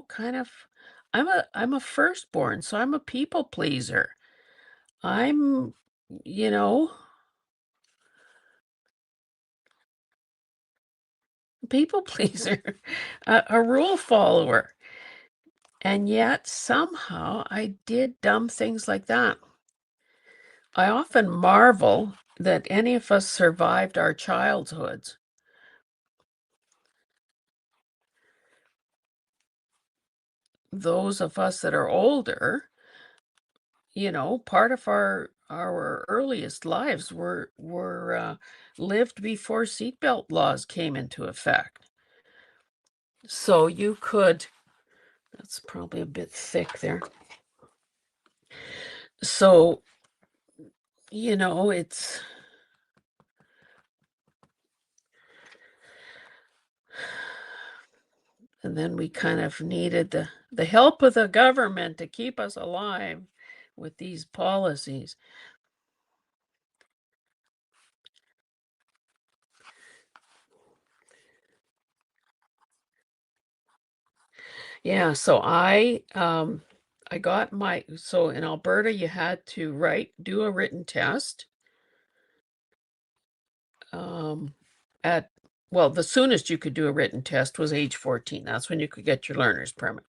kind of, I'm a firstborn, so I'm a people pleaser. I'm, you know, people pleaser, a rule follower. And yet somehow I did dumb things like that. I often marvel that any of us survived our childhoods. Those of us that are older, part of our earliest lives were lived before seatbelt laws came into effect. So you could, that's probably a bit thick there. So, it's, and then we kind of needed the help of the government to keep us alive with these policies. Yeah, so I got so in Alberta you had to do a written test. at well, the soonest you could do a written test was age 14. That's when you could get your learner's permit.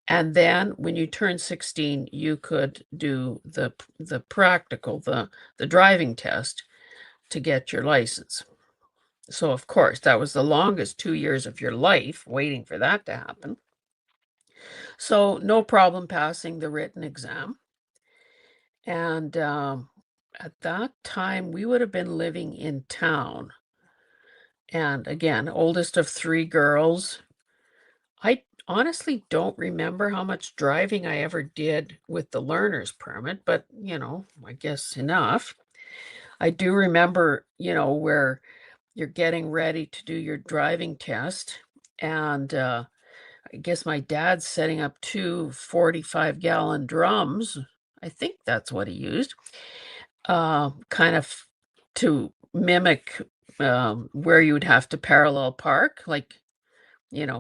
And then when you turn 16, you could do the practical, the driving test to get your license. So, of course, that was the longest 2 years of your life waiting for that to happen. So, no problem passing the written exam. And, at that time, we would have been living in town. And again, oldest of 3 girls. I honestly don't remember how much driving I ever did with the learner's permit, but, I guess enough. I do remember, where you're getting ready to do your driving test, and, I guess my dad's setting up 2 45-gallon drums. I think that's what he used, kind of to mimic, where you would have to parallel park, like,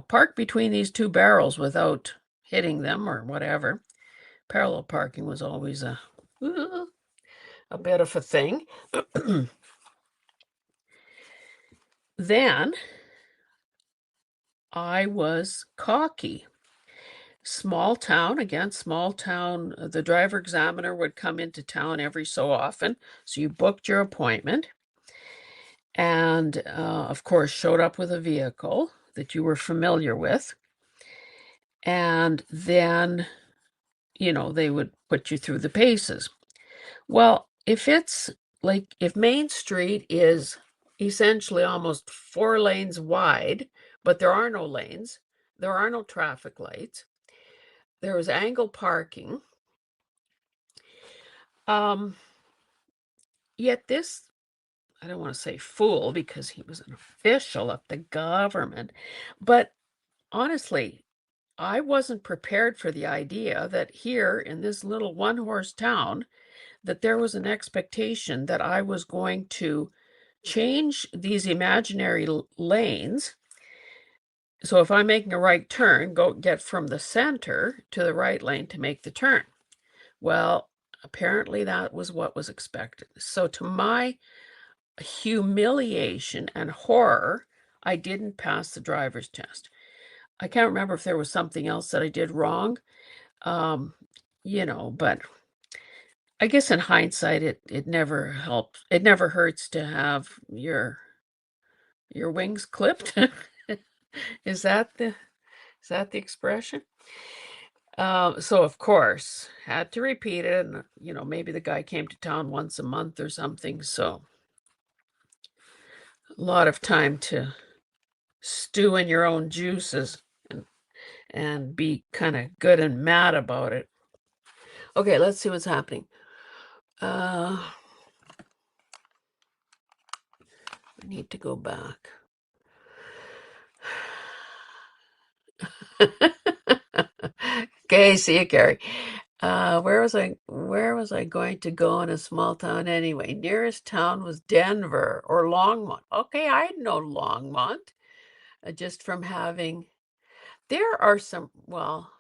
park between these 2 barrels without hitting them or whatever. Parallel parking was always a bit of a thing. Then I was cocky. Small town, again, small town. The driver examiner would come into town every so often. So you booked your appointment and, of course, showed up with a vehicle that you were familiar with. And then, they would put you through the paces. Well, if Main Street is essentially almost 4 lanes wide, but there are no lanes, there are no traffic lights, there was angle parking. Um, Yet this, I don't want to say fool because he was an official of the government, but honestly, I wasn't prepared for the idea that here in this little one-horse town, that there was an expectation that I was going to change these imaginary lanes. So if I'm making a right turn, go get from the center to the right lane to make the turn. Well, apparently that was what was expected. So to my humiliation and horror, I didn't pass the driver's test. I can't remember if there was something else that I did wrong. Um, but I guess in hindsight it never helps. It never hurts to have your wings clipped. Is that the is that the expression? So of course, had to repeat it, and maybe the guy came to town once a month or something, so a lot of time to stew in your own juices and be kind of good and mad about it. Okay, let's see what's happening. I need to go back. Okay, see you, Carrie. Where was I going to go in a small town anyway? Nearest town was Denver or Longmont. Okay, I know Longmont, just from having there are some, well,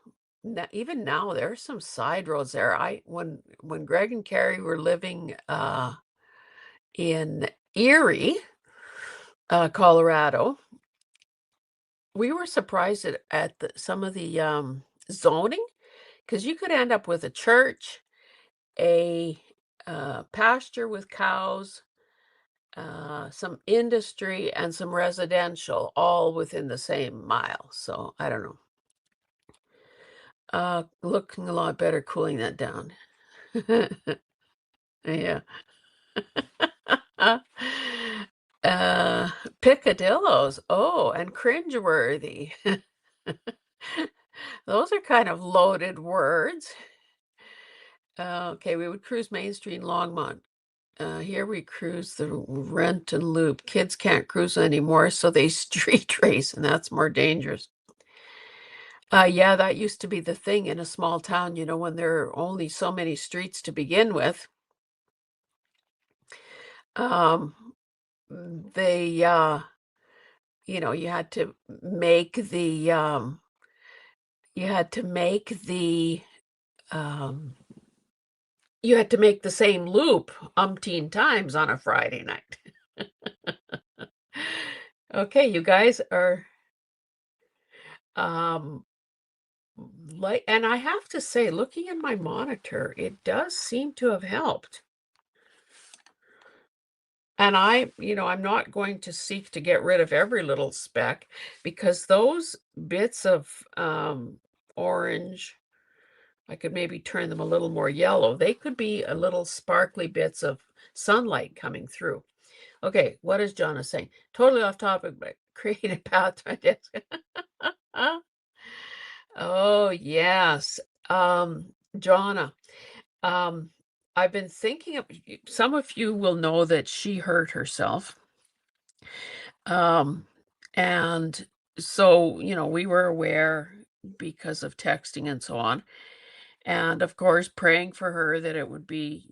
even now there are some side roads there. When Greg and Carrie were living in Erie, Colorado, we were surprised at some of the zoning, because you could end up with a church, a pasture with cows, some industry, and some residential, all within the same mile. So I don't know. Looking a lot better cooling that down. Yeah. Uh, Picadillos. Oh, and cringeworthy. Those are kind of loaded words. Okay, we would cruise Main Street in Longmont. Here we cruise the Renton Loop. Kids can't cruise anymore, so they street race, and that's more dangerous. Yeah, that used to be the thing in a small town, when there are only so many streets to begin with. Um, they, you had to make you had to make the, um, you had to make the same loop umpteen times on a Friday night. Okay, you guys are, um, like, and I have to say, looking at my monitor, it does seem to have helped. And I'm not going to seek to get rid of every little speck because those bits of orange, I could maybe turn them a little more yellow. They could be a little sparkly bits of sunlight coming through. Okay, what is Jonna saying? Totally off topic, but create a path to my desk. Oh, yes. Jonna, um, I've been thinking of some of you will know that she hurt herself. Um, and so, we were aware because of texting and so on. And of course, praying for her that it would be,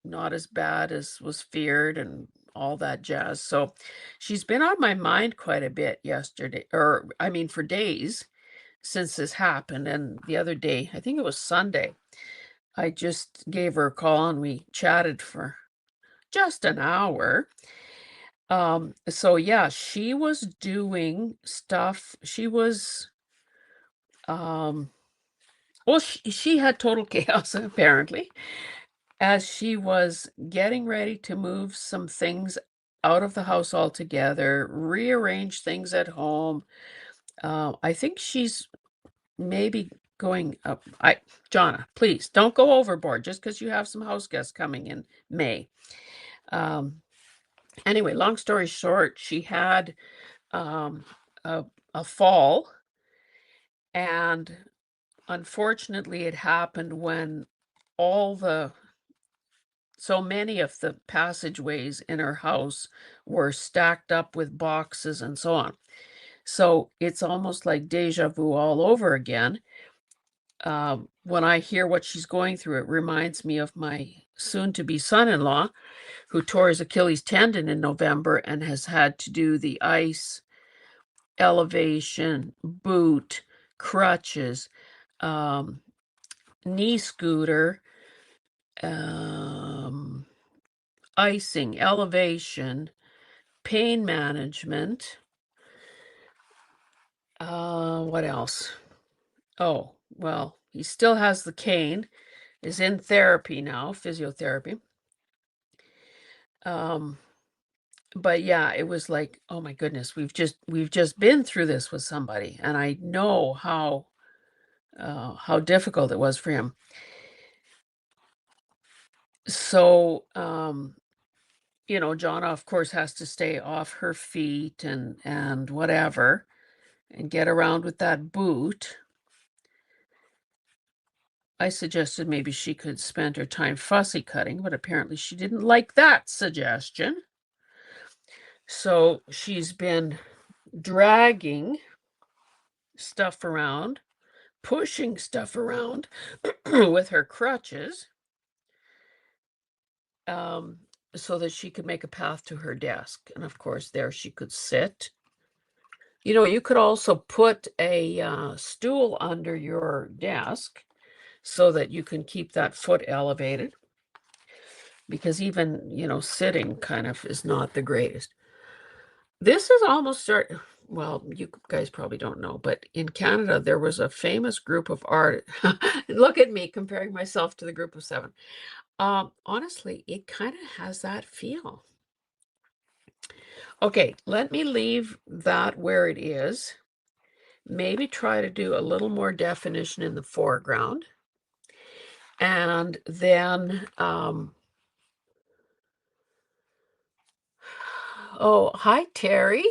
not as bad as was feared and all that jazz. So she's been on my mind quite a bit yesterday, or I mean, for days since this happened. And the other day, I think it was Sunday, I just gave her a call and we chatted for just an hour. So yeah, she was doing stuff. She was, um, well, she had total chaos apparently, as she was getting ready to move some things out of the house altogether, rearrange things at home. I think she's maybe going up. Jonna, please don't go overboard just because you have some house guests coming in May. Um, anyway, long story short, she had um, a, a fall, and unfortunately, it happened when all the so many of the passageways in her house were stacked up with boxes and so on. So it's almost like deja vu all over again. When I hear what she's going through, it reminds me of my soon to be son in law who tore his Achilles tendon in November and has had to do the ice, elevation, boot, crutches, um, knee scooter, um, icing, elevation, pain management. What else? Oh, well, he still has the cane, is in therapy now, physiotherapy. Um, but yeah, it was like, oh my goodness, we've just been through this with somebody, and I know how difficult it was for him. So, Jonna, of course, has to stay off her feet and whatever, and get around with that boot. I suggested maybe she could spend her time fussy cutting, but apparently she didn't like that suggestion. So she's been dragging stuff around, pushing stuff around with her crutches, um, so that she could make a path to her desk. And of course, there she could sit. You could also put a stool under your desk so that you can keep that foot elevated, because even, sitting kind of is not the greatest. This is almost well, you guys probably don't know, but in Canada, there was a famous group of art. Look at me comparing myself to the group of seven. Honestly, it kind of has that feel. Okay, let me leave that where it is. Maybe try to do a little more definition in the foreground. And then, oh, hi, Terry.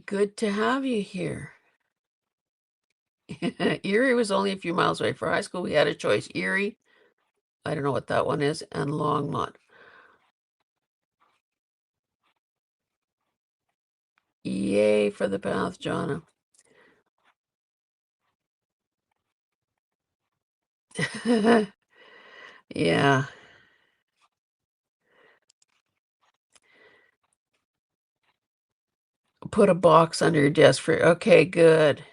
Good to have you here. Erie was only a few miles away. For high school, we had a choice. Erie, I don't know what that one is, and Longmont. Yay for the path, Jonna. Yeah. Put a box under your desk for, okay, good.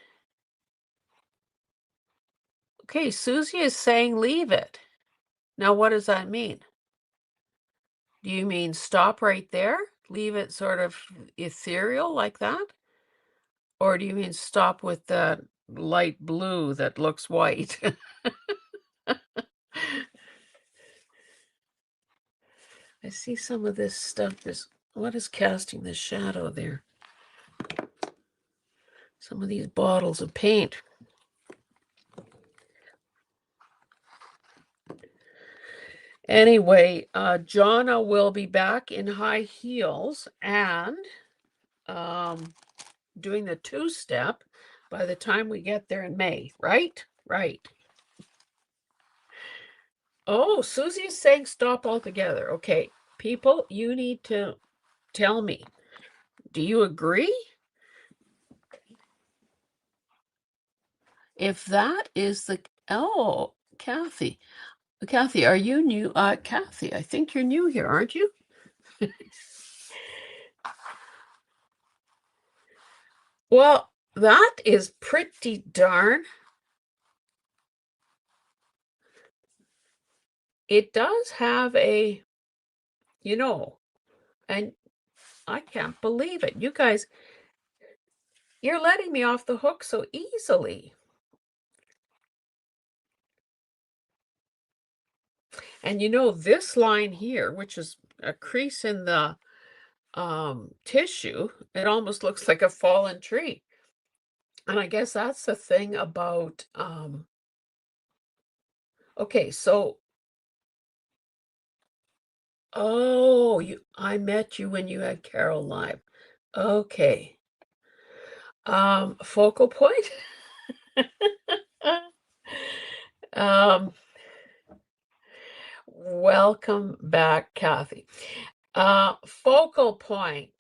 Okay, Susie is saying leave it. Now, what does that mean? Do you mean stop right there? Leave it sort of ethereal like that? Or do you mean stop with that light blue that looks white? I see some of this stuff is what is casting the shadow there? Some of these bottles of paint. Anyway, Jonna will be back in high heels and doing the two-step by the time we get there in May, right? Right. Oh, Susie is saying stop altogether. Okay, people, you need to tell me. Do you agree? If that is the Kathy. Kathy, are you new? Kathy, I think you're new here, aren't you? Well, that is pretty darn. It does have a, and I can't believe it. You guys, you're letting me off the hook so easily. And this line here, which is a crease in the tissue, it almost looks like a fallen tree. And I guess that's the thing about, okay, so, oh, I met you when you had Carol live. Okay. Focal point? Um, welcome back, Kathy. Focal point.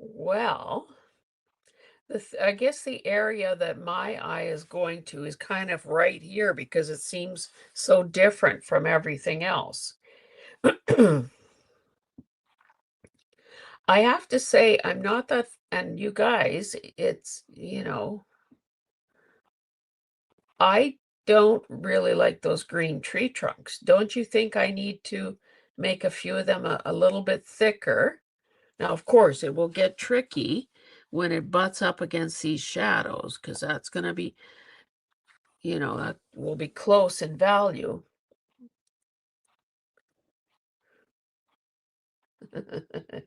Well, I guess the area that my eye is going to is kind of right here because it seems so different from everything else. I have to say, I'm not that, and you guys, it's, I don't really like those green tree trunks. Don't you think I need to make a few of them a little bit thicker? Now, of course, it will get tricky when it butts up against these shadows because that's going to be, that will be close in value.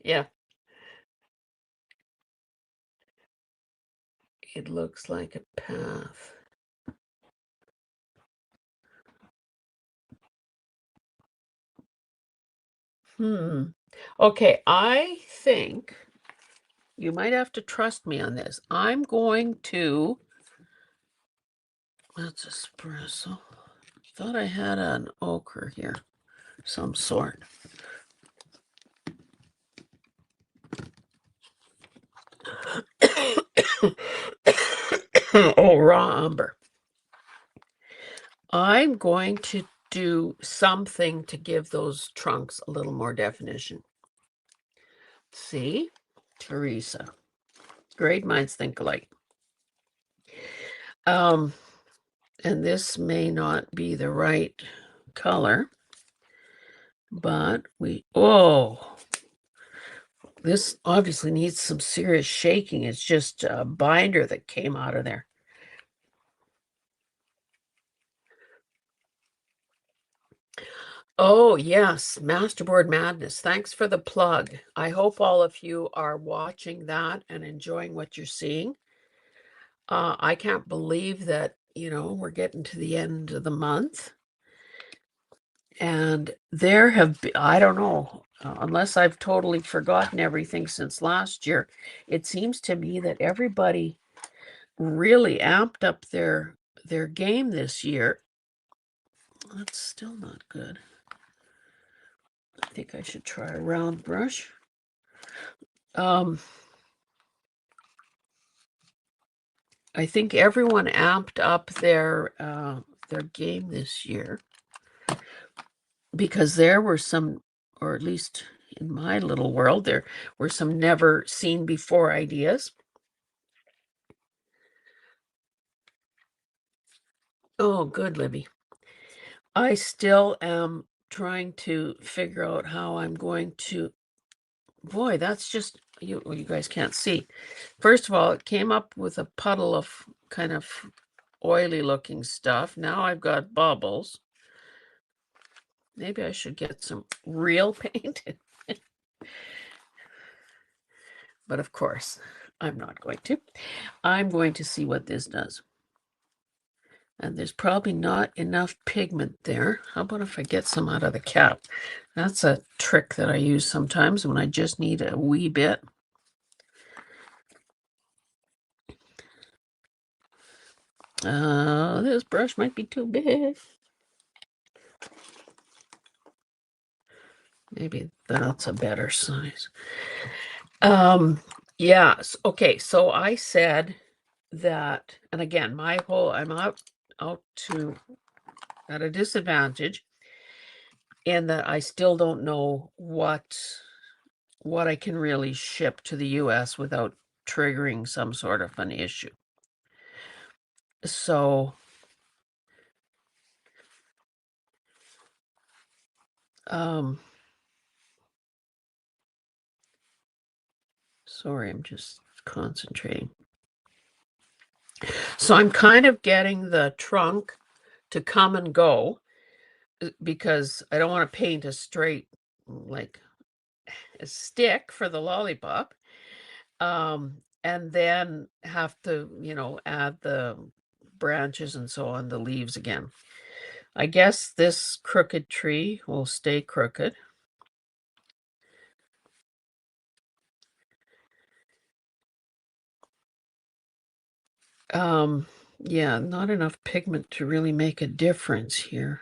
Yeah, it looks like a path. Okay, I think you might have to trust me on this. I'm going to, that's espresso. Thought I had an ochre here, some sort. Oh, raw umber. I'm going to do something to give those trunks a little more definition. See, Teresa, great minds think alike. And this may not be the right color, but this obviously needs some serious shaking. It's just a binder that came out of there. Oh, yes, Masterboard Madness. Thanks for the plug. I hope all of you are watching that and enjoying what you're seeing. I can't believe that, we're getting to the end of the month. And there have been, I don't know, unless I've totally forgotten everything since last year, it seems to me that everybody really amped up their game this year. That's still not good. I think I should try a round brush. I think everyone amped up their game this year because there were some, or at least in my little world, there were some never seen before ideas. Oh, good, Libby. I still am trying to figure out how I'm going to boy, that's just you well, you guys can't see. First of all, it came up with a puddle of kind of oily looking stuff. Now I've got bubbles. Maybe I should get some real paint. But of course, I'm not going to. I'm going to see what this does. And there's probably not enough pigment there. How about if I get some out of the cap? That's a trick that I use sometimes when I just need a wee bit. This brush might be too big. Maybe that's a better size. Yes. Okay, so I said that, and again, I'm out to at a disadvantage in that I still don't know what I can really ship to the US without triggering some sort of an issue. So, sorry, I'm just concentrating. So I'm kind of getting the trunk to come and go because I don't want to paint a straight, like a stick for the lollipop. And then have to, add the branches and so on, the leaves again. I guess this crooked tree will stay crooked. Yeah, not enough pigment to really make a difference here.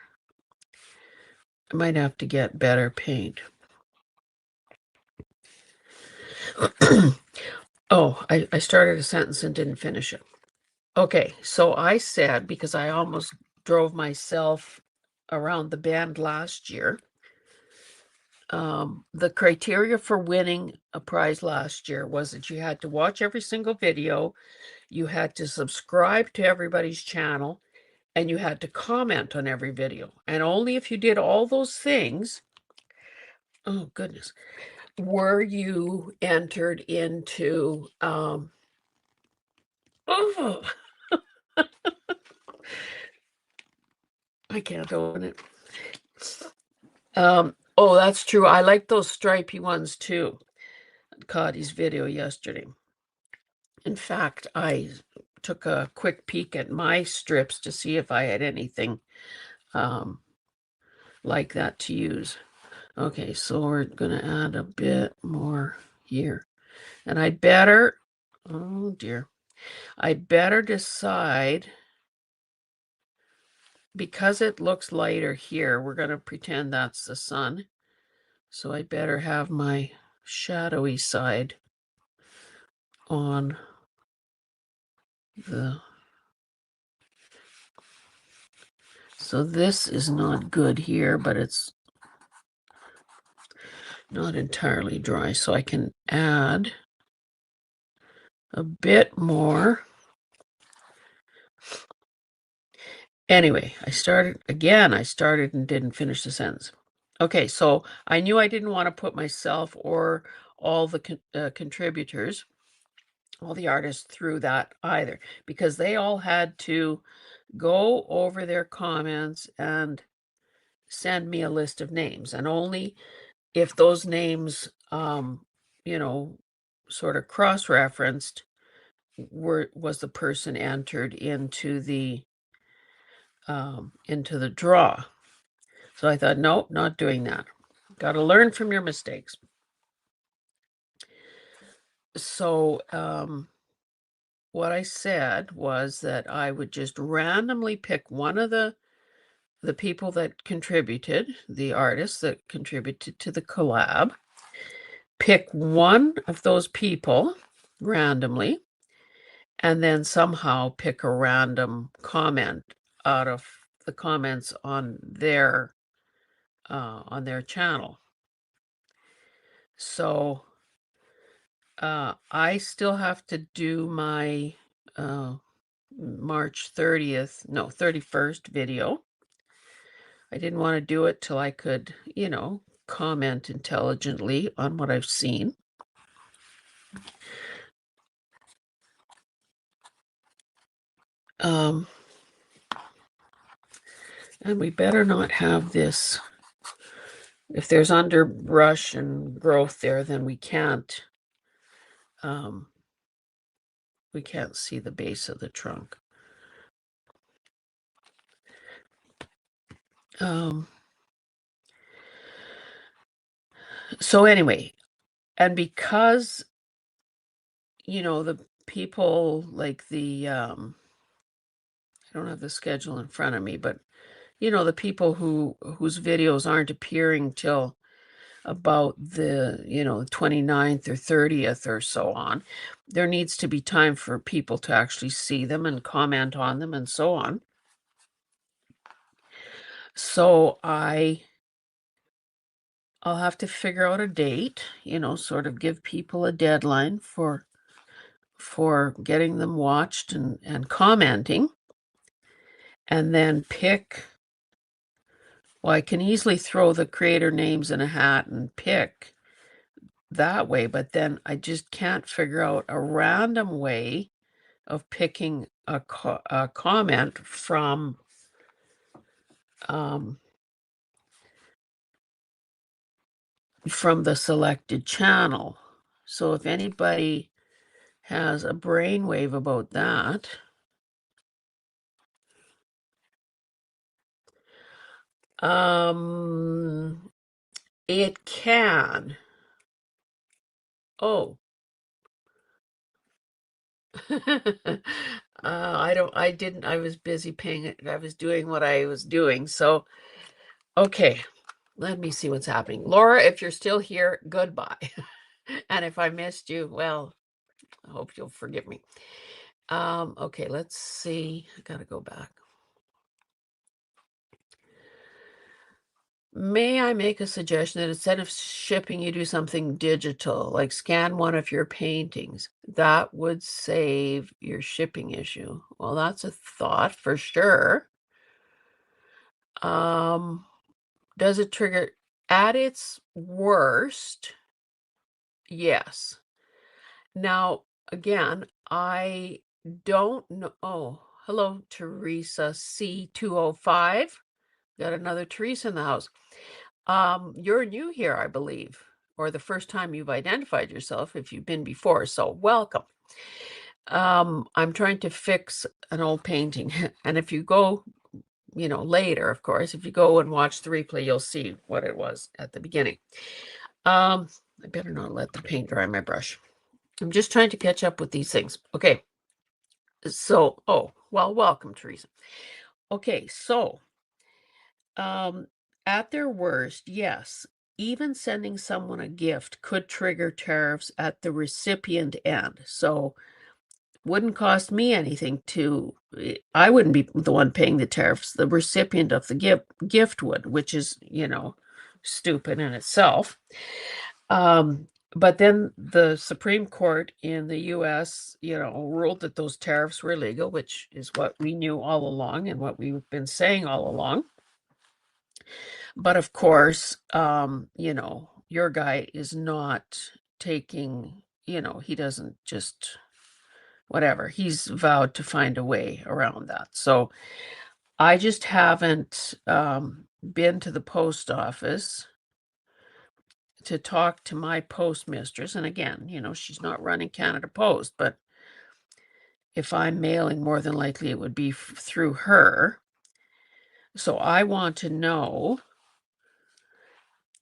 I might have to get better paint. Oh, I started a sentence and didn't finish it. Okay, so I said, because I almost drove myself around the bend last year, the criteria for winning a prize last year was that you had to watch every single video, you had to subscribe to everybody's channel, and you had to comment on every video. And only if you did all those things, oh goodness, were you entered into oh, I can't open it. Oh, that's true. I like those stripy ones too. Caught his video yesterday. In fact, I took a quick peek at my strips to see if I had anything like that to use. Okay, so we're going to add a bit more here. And I better, oh dear, I better decide, because it looks lighter here, we're going to pretend that's the sun. So I better have my shadowy side on the, so this is not good here, but it's not entirely dry, so I can add a bit more. Anyway, I started and didn't finish the sentence. Okay, so I knew I didn't want to put myself or all the contributors, all the artists through that either, because they all had to go over their comments and send me a list of names. And only if those names, sort of cross-referenced, was the person entered into the draw. So I thought, nope, not doing that. Got to learn from your mistakes. So what I said was that I would just randomly pick one of the people that contributed, the artists that contributed to the collab, pick one of those people randomly, and then somehow pick a random comment out of the comments on their channel. So I still have to do my March 30th, no, 31st video. I didn't want to do it till I could, comment intelligently on what I've seen. And we better not have this. If there's underbrush and growth there, then we can't see the base of the trunk. So anyway, and because, the people like I don't have the schedule in front of me, but the people whose videos aren't appearing till about the 29th or 30th or so on, there needs to be time for people to actually see them and comment on them and so on. So I'll have to figure out a date, sort of give people a deadline for getting them watched and commenting, and then pick. Well, I can easily throw the creator names in a hat and pick that way, but then I just can't figure out a random way of picking a comment from the selected channel. So if anybody has a brainwave about that, it can. Oh. I was busy paying it. I was doing what I was doing. So, okay, let me see what's happening. Laura, if you're still here, goodbye. And if I missed you, well, I hope you'll forgive me. Okay, let's see. I gotta go back. May I make a suggestion that instead of shipping, you do something digital, like scan one of your paintings? That would save your shipping issue. Well, that's a thought for sure. Does it trigger? At its worst, yes. Now, again, I don't know. Oh, hello, Teresa C205. Got another Teresa in the house. You're new here, I believe, or the first time you've identified yourself if you've been before, so welcome. I'm trying to fix an old painting, and if you go, later, of course, if you go and watch the replay, you'll see what it was at the beginning. I better not let the paint dry my brush. I'm just trying to catch up with these things. Okay. So, well, welcome, Teresa. Okay, so at their worst, yes, even sending someone a gift could trigger tariffs at the recipient end. So wouldn't cost me anything I wouldn't be the one paying the tariffs. The recipient of the gift would, which is, stupid in itself. But then the Supreme Court in the US, ruled that those tariffs were illegal, which is what we knew all along and what we've been saying all along. But of course, your guy is not taking, he doesn't just whatever. He's vowed to find a way around that. So I just haven't been to the post office to talk to my postmistress. And again, she's not running Canada Post, but if I'm mailing, more than likely it would be through her. So I want to know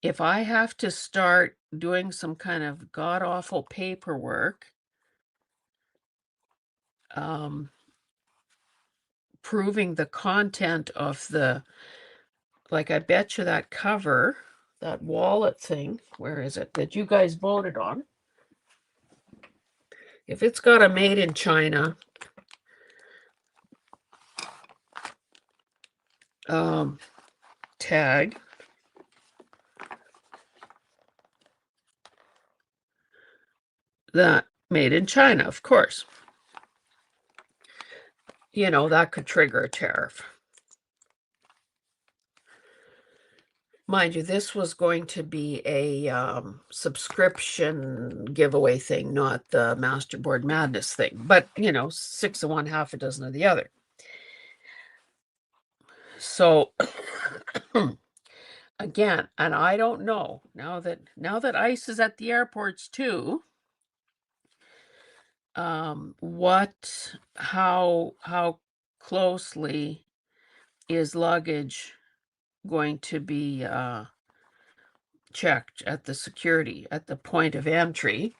if I have to start doing some kind of god-awful paperwork, proving the content of like, I bet you that cover, that wallet thing, where is it, that you guys voted on? If it's got a made in China tag, that made in China, of course. that could trigger a tariff. Mind you, this was going to be a subscription giveaway thing, not the Masterboard Madness thing. But, 6 of one, half a dozen of the other. So, again, and I don't know, now that ICE is at the airports too, how closely is luggage going to be checked at the security at the point of entry?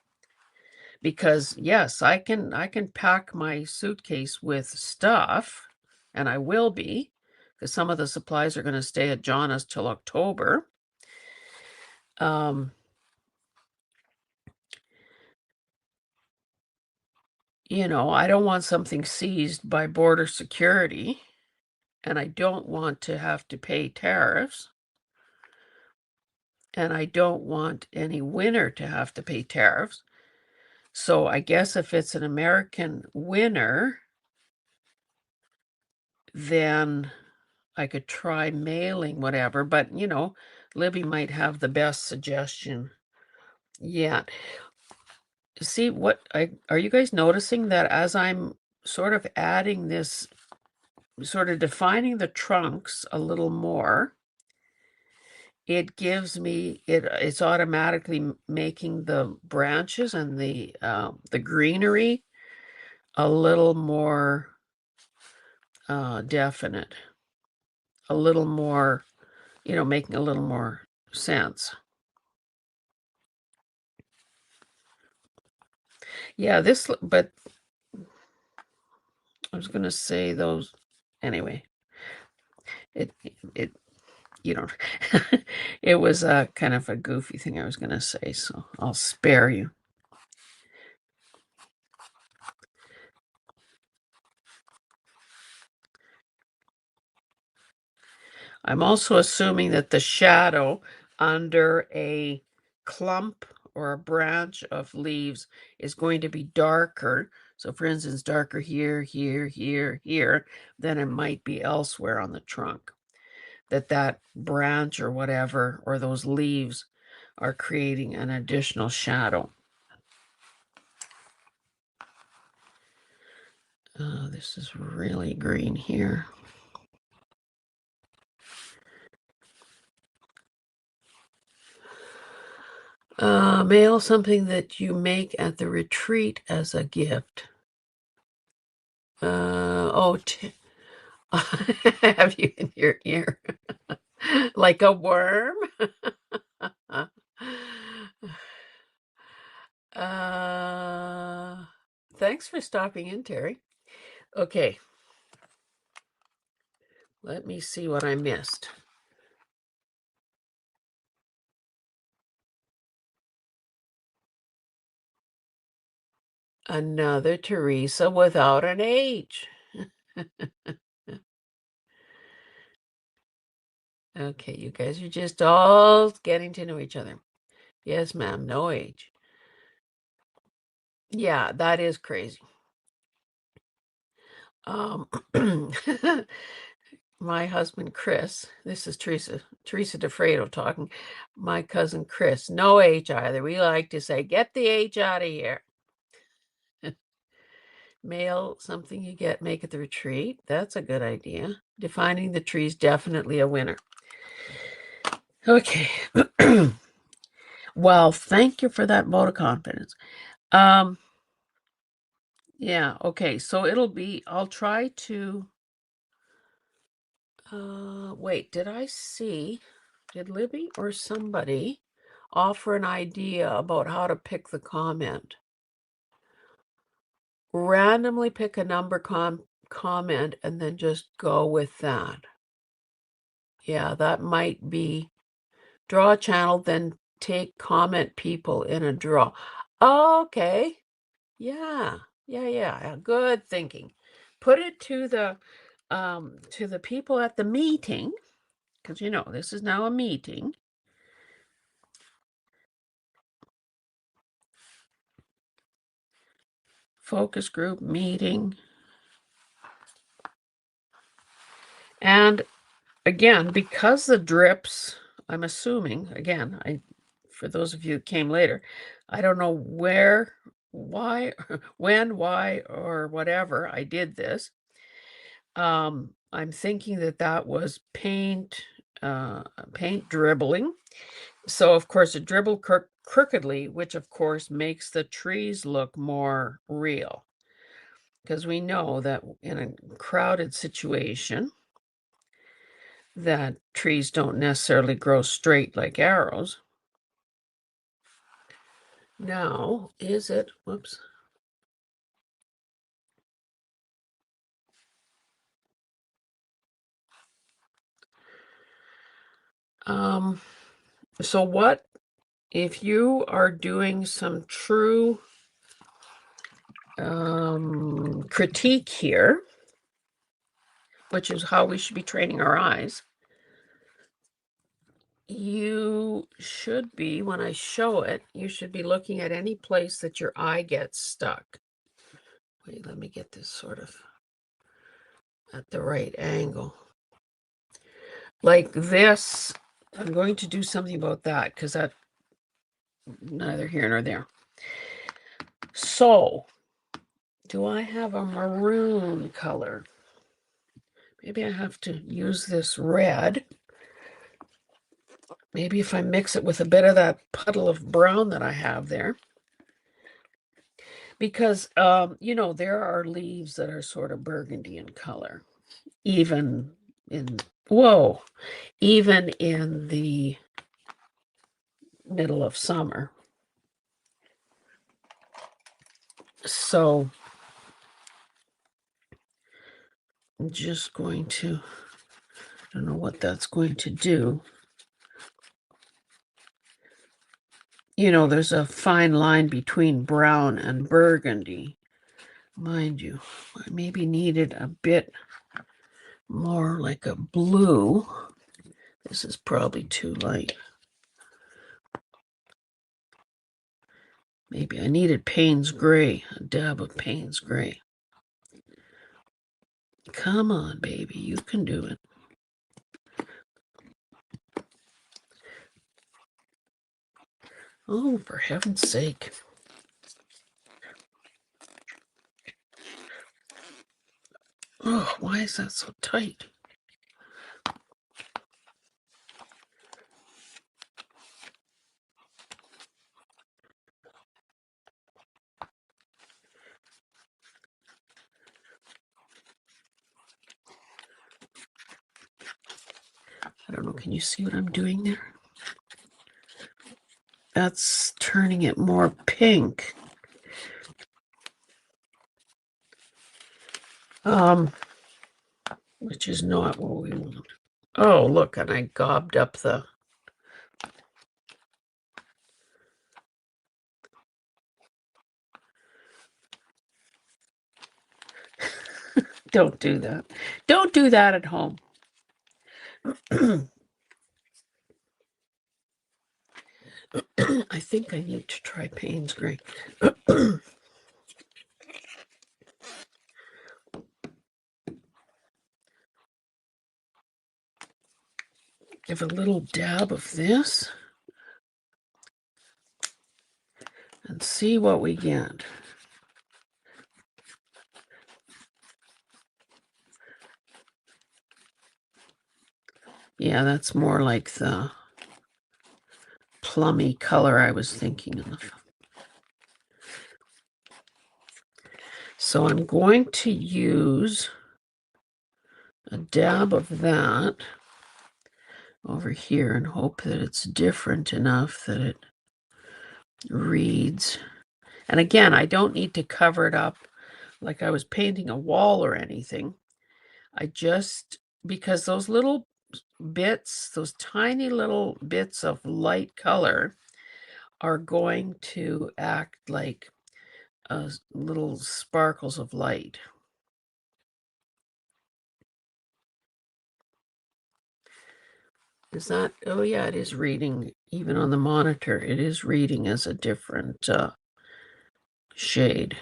Because yes, I can pack my suitcase with stuff, and I will be, because some of the supplies are going to stay at John's till October. I don't want something seized by border security, and I don't want to have to pay tariffs, and I don't want any winner to have to pay tariffs. So I guess if it's an American winner, then I could try mailing whatever, but Libby might have the best suggestion yet. See, are you guys noticing that as I'm sort of adding this, sort of defining the trunks a little more, it gives me it's automatically making the branches and the greenery a little more definite, a little more, making a little more sense. Yeah, but I was going to say those anyway. It you don't it was a kind of a goofy thing I was going to say, so I'll spare you. I'm also assuming that the shadow under a clump or a branch of leaves is going to be darker. So for instance, darker here, here, here, here, than it might be elsewhere on the trunk. That branch or whatever, or those leaves are creating an additional shadow. This is really green here. Mail something that you make at the retreat as a gift. Have you in your ear? Like a worm? Thanks for stopping in, Terry. Okay. Let me see what I missed. Another Teresa without an H. Okay, you guys are just all getting to know each other. Yes, ma'am, no H. Yeah, that is crazy. My husband, Chris, this is Teresa DeFredo talking. My cousin, Chris, no H either. We like to say, get the H out of here. Mail something you make at the retreat. That's a good idea. Defining the tree's definitely a winner. Okay. Well, thank you for that vote of confidence. Yeah, okay. So I'll try to wait, did Libby or somebody offer an idea about how to pick the comment? Randomly pick a number comment and then just go with that. Yeah, that might be draw a channel, then take comment people in a draw. Okay. Yeah. Good thinking. Put it to the people at the meeting, because this is now a meeting. Focus group meeting. And again, because the drips, I'm assuming, again, for those of you that came later, I don't know where, why, when, why, or whatever I did this. I'm thinking that that was paint dribbling. So, of course, it dribbled crookedly, which, of course, makes the trees look more real. Because we know that in a crowded situation, that trees don't necessarily grow straight like arrows. Now, is it, whoops. So what if you are doing some true critique here, which is how we should be training our eyes, you should be, when I show it, you should be looking at any place that your eye gets stuck. Wait, let me get this sort of at the right angle. Like this, I'm going to do something about that because that's neither here nor there. So, do I have a maroon color? Maybe I have to use this red. Maybe if I mix it with a bit of that puddle of brown that I have there. Because, you know, there are leaves that are sort of burgundy in color, even in, whoa, even in the middle of summer. So I'm just going to, I don't know what that's going to do. You know, there's a fine line between brown and burgundy. Mind you, I maybe needed a bit more like a blue. This is probably too light. Maybe I needed Payne's Gray, a dab of Payne's Gray. Come on, baby, you can do it. Oh, for heaven's sake. Oh, why is that so tight? I don't know, can you see what I'm doing there? That's turning it more pink. Which is not what we want. Oh, look, and I gobbed up the... Don't do that. Don't do that at home. I think I need to try Payne's Gray. Give a little dab of this and see what we get. Yeah, that's more like the plummy color I was thinking of. So I'm going to use a dab of that over here and hope that it's different enough that it reads. And again, I don't need to cover it up like I was painting a wall or anything. I just, because those little bits, those tiny little bits of light color are going to act like little sparkles of light. Is that, oh yeah, it is reading, even on the monitor, it is reading as a different shade.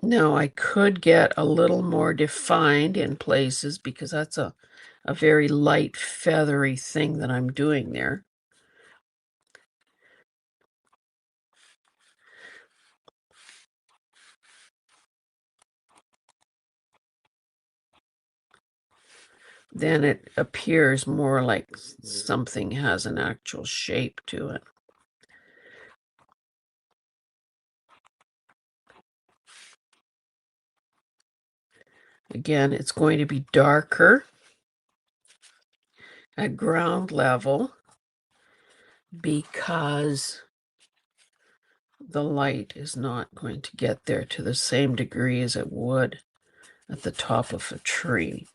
Now I could get a little more defined in places because that's a very light feathery thing that I'm doing there. Then it appears more like something has an actual shape to it. Again, it's going to be darker at ground level because the light is not going to get there to the same degree as it would at the top of a tree.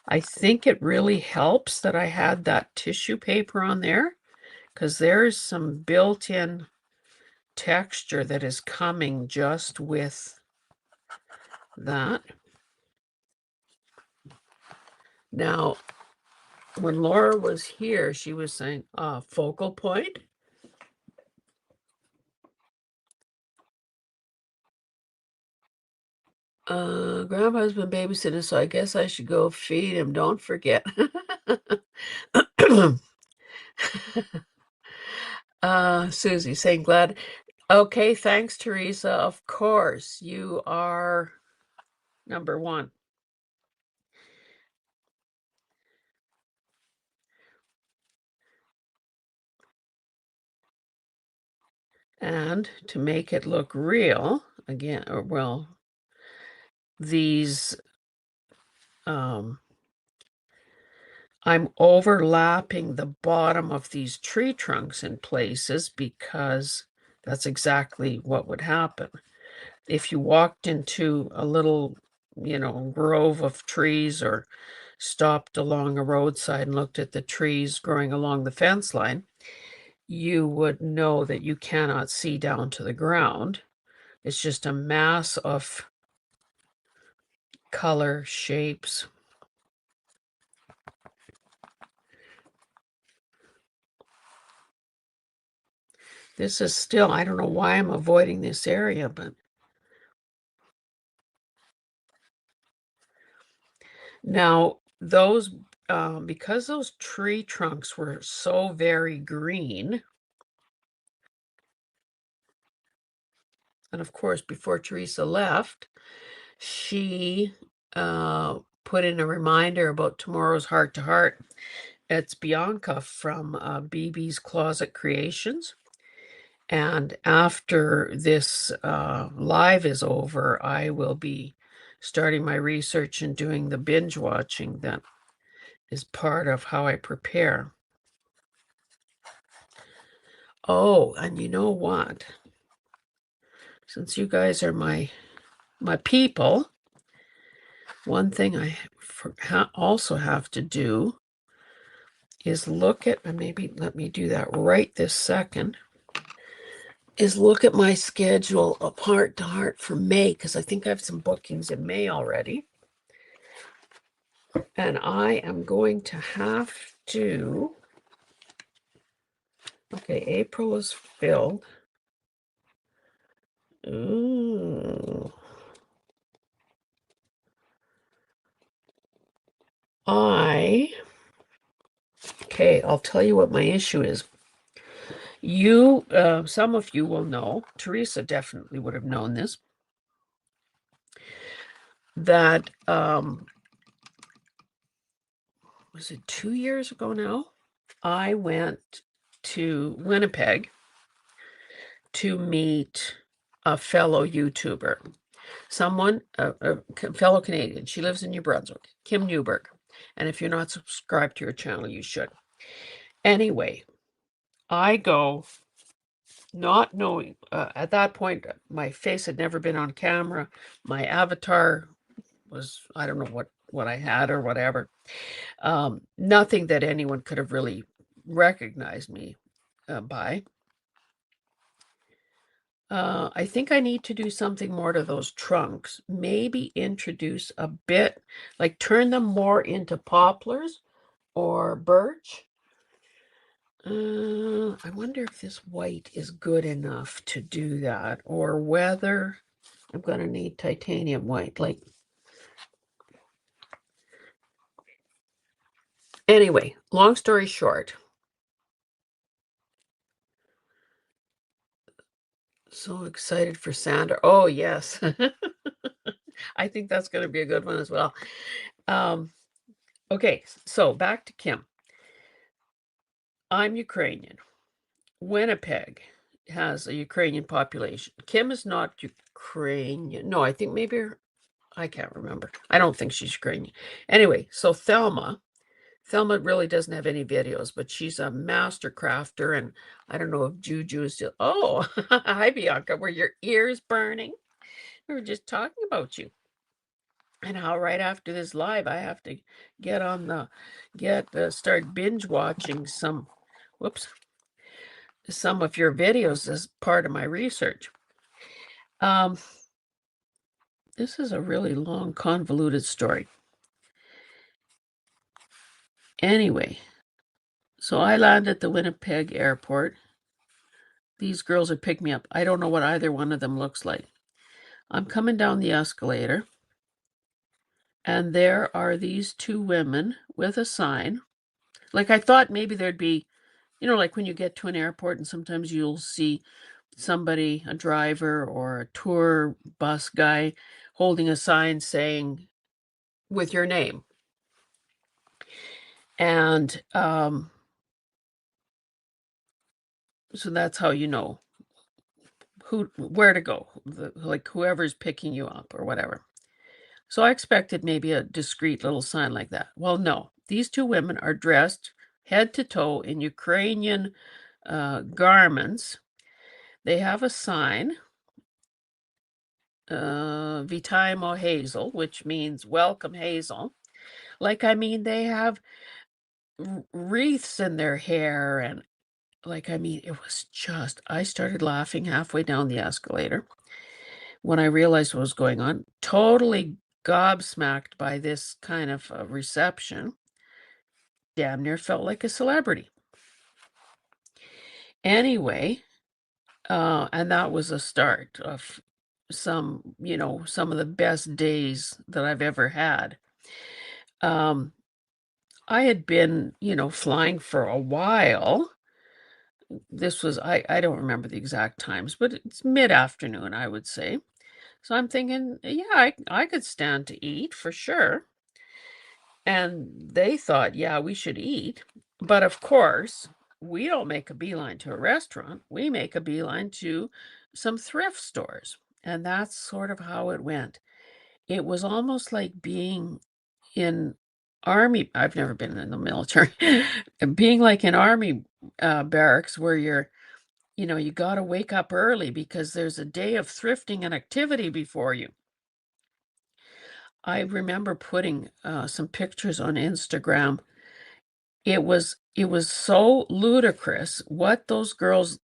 I think it really helps that I had that tissue paper on there because there's some built-in texture that is coming just with that. Now, when Laura was here, she was saying, focal point. Grandpa's been babysitting, so I guess I should go feed him. Don't forget. Susie saying glad. Okay, thanks, Teresa. Of course, you are number one. And to make it look real, again, or well, these, I'm overlapping the bottom of these tree trunks in places because that's exactly what would happen. If you walked into a little, grove of trees or stopped along a roadside and looked at the trees growing along the fence line, you would know that you cannot see down to the ground. It's just a mass of color shapes. This is still, I don't know why I'm avoiding this area, but now those, because those tree trunks were so very green, and of course, before Teresa left, she put in a reminder about tomorrow's Heart to Heart. It's Bianca from BB's Closet Creations. And after this live is over, I will be starting my research and doing the binge watching that is part of how I prepare. Oh, and you know what? Since you guys are my people, one thing I also have to do is look at, and maybe let me do that right this second, is look at my schedule of Heart to Heart for May, because I think I have some bookings in May already. And I am going to have to, okay, April is filled. Ooh. Okay, I'll tell you what my issue is. Some of you will know, Teresa definitely would have known this, that, was it 2 years ago now? I went to Winnipeg to meet a fellow YouTuber, a fellow Canadian. She lives in New Brunswick, Kim Newberg. And if you're not subscribed to her channel, you should. Anyway, I go not knowing, at that point, my face had never been on camera. My avatar was, I don't know what I had or whatever. Nothing that anyone could have really recognized me by. I think I need to do something more to those trunks. Maybe introduce a bit, like turn them more into poplars or birch. I wonder if this white is good enough to do that, or whether I'm going to need titanium white. Like, anyway, long story short. So excited for Sandra. Oh, yes. I think that's going to be a good one as well. Okay, so back to Kim. I'm Ukrainian. Winnipeg has a Ukrainian population. Kim is not Ukrainian. No, I think maybe I can't remember. I don't think she's Ukrainian. Anyway, so Thelma really doesn't have any videos, but she's a master crafter, and I don't know if Juju is still. Oh, hi Bianca. Were your ears burning? We were just talking about you and how right after this live I have to get on the start binge watching whoops, some of your videos as part of my research. This is a really long, convoluted story. Anyway, so I land at the Winnipeg airport. These girls are picking me up. I don't know what either one of them looks like. I'm coming down the escalator, and there are these two women with a sign. Like, I thought maybe there'd be, like when you get to an airport and sometimes you'll see somebody, a driver or a tour bus guy, holding a sign saying with your name. And so that's how you know where to go, like whoever's picking you up or whatever. So I expected maybe a discreet little sign like that. Well, no, these two women are dressed head to toe in Ukrainian garments. They have a sign, Vitaimo Hazel, which means welcome Hazel. Like, I mean, they have wreaths in their hair, and like, I mean, it was just, I started laughing halfway down the escalator when I realized what was going on. Totally gobsmacked by this kind of reception. Damn near felt like a celebrity. Anyway, and that was a start of some of the best days that I've ever had. I had been, flying for a while. This was, I don't remember the exact times, but it's mid-afternoon, I would say. So I'm thinking, yeah, I could stand to eat for sure. And they thought, yeah, we should eat. But of course, we don't make a beeline to a restaurant. We make a beeline to some thrift stores. And that's sort of how it went. It was almost like being in army. I've never been in the military. Being like in army barracks where you got to wake up early because there's a day of thrifting and activity before you. I remember putting some pictures on Instagram. It was so ludicrous what those girls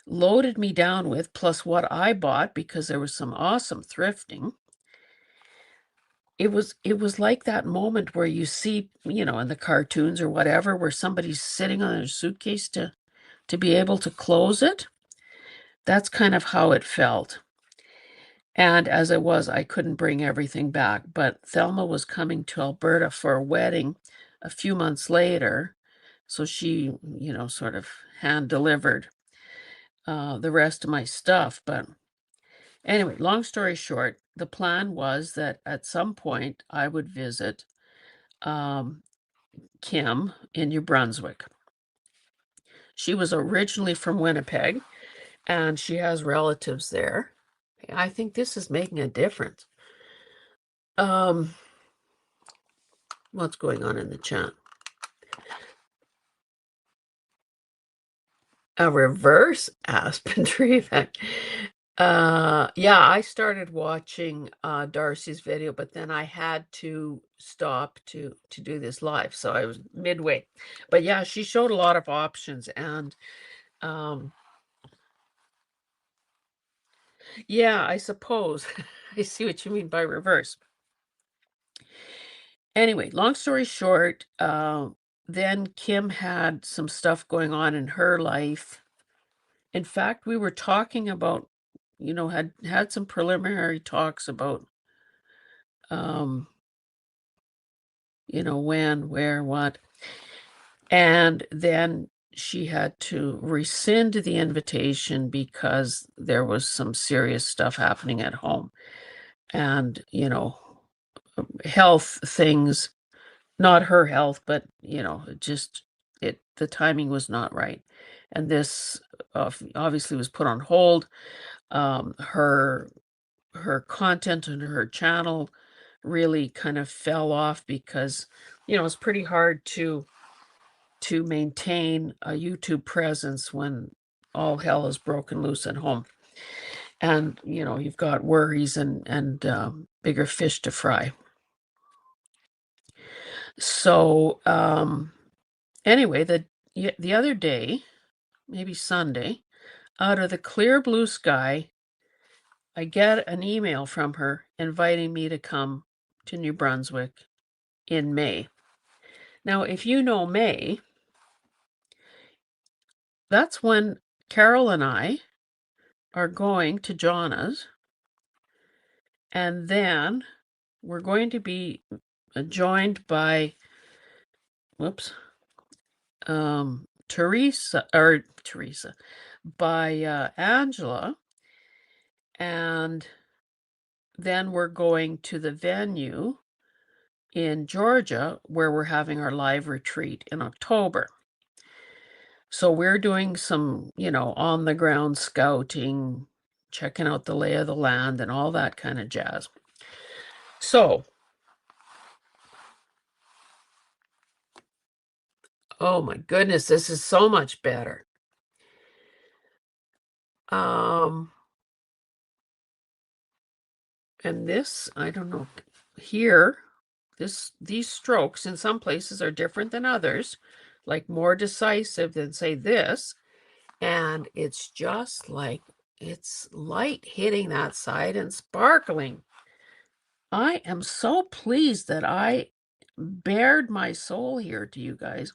loaded me down with, plus what I bought because there was some awesome thrifting. It was like that moment where you see, in the cartoons or whatever, where somebody's sitting on their suitcase to be able to close it. That's kind of how it felt. And as it was, I couldn't bring everything back. But Thelma was coming to Alberta for a wedding a few months later. So she, sort of hand delivered the rest of my stuff. But anyway, long story short, the plan was that at some point I would visit Kim in New Brunswick. She was originally from Winnipeg, and she has relatives there. I think this is making a difference. What's going on in the chat? A reverse aspen tree effect. Yeah, I started watching Darcy's video, but then I had to stop to do this live, so I was midway. But yeah, she showed a lot of options, and yeah, I suppose I see what you mean by reverse. Anyway, long story short, then Kim had some stuff going on in her life. In fact, we were talking about, had some preliminary talks about, um, when, where, what. And then she had to rescind the invitation because there was some serious stuff happening at home. And, health things, not her health, but, the timing was not right. And this obviously was put on hold. Her content on her channel really kind of fell off because, it's pretty hard to maintain a YouTube presence when all hell is broken loose at home. And, you've got worries and bigger fish to fry. So, anyway, the other day, maybe Sunday, out of the clear blue sky, I get an email from her inviting me to come to New Brunswick in May. Now, if you know May, that's when Carol and I are going to Jana's, and then we're going to be joined by, Teresa, by Angela, and then we're going to the venue in Georgia where we're having our live retreat in October. So we're doing some, on the ground scouting, checking out the lay of the land and all that kind of jazz. So, oh my goodness, this is so much better. And this, I don't know, here, these strokes in some places are different than others, like more decisive than, say, this. And it's just like, it's light hitting that side and sparkling. I am so pleased that I bared my soul here to you guys.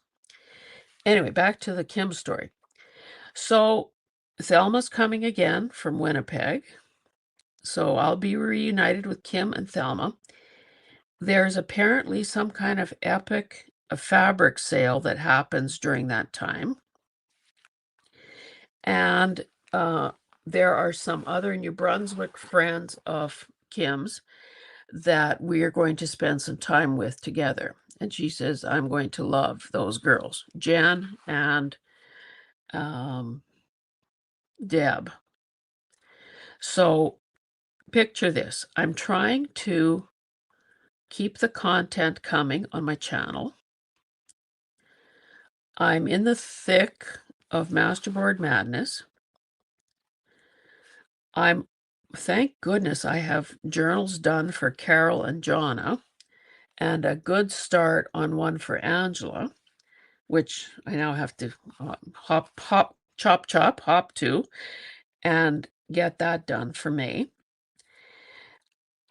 Anyway, back to the Kim story. So Thelma's coming again from Winnipeg. So I'll be reunited with Kim and Thelma. There's apparently some kind of epic fabric sale that happens during that time. And there are some other New Brunswick friends of Kim's that we are going to spend some time with together. And she says, I'm going to love those girls, Jen and Deb. So picture this. I'm trying to keep the content coming on my channel. I'm in the thick of Masterboard Madness. Thank goodness I have journals done for Carol and Jonna and a good start on one for Angela, which I now have to hop to and get that done for May.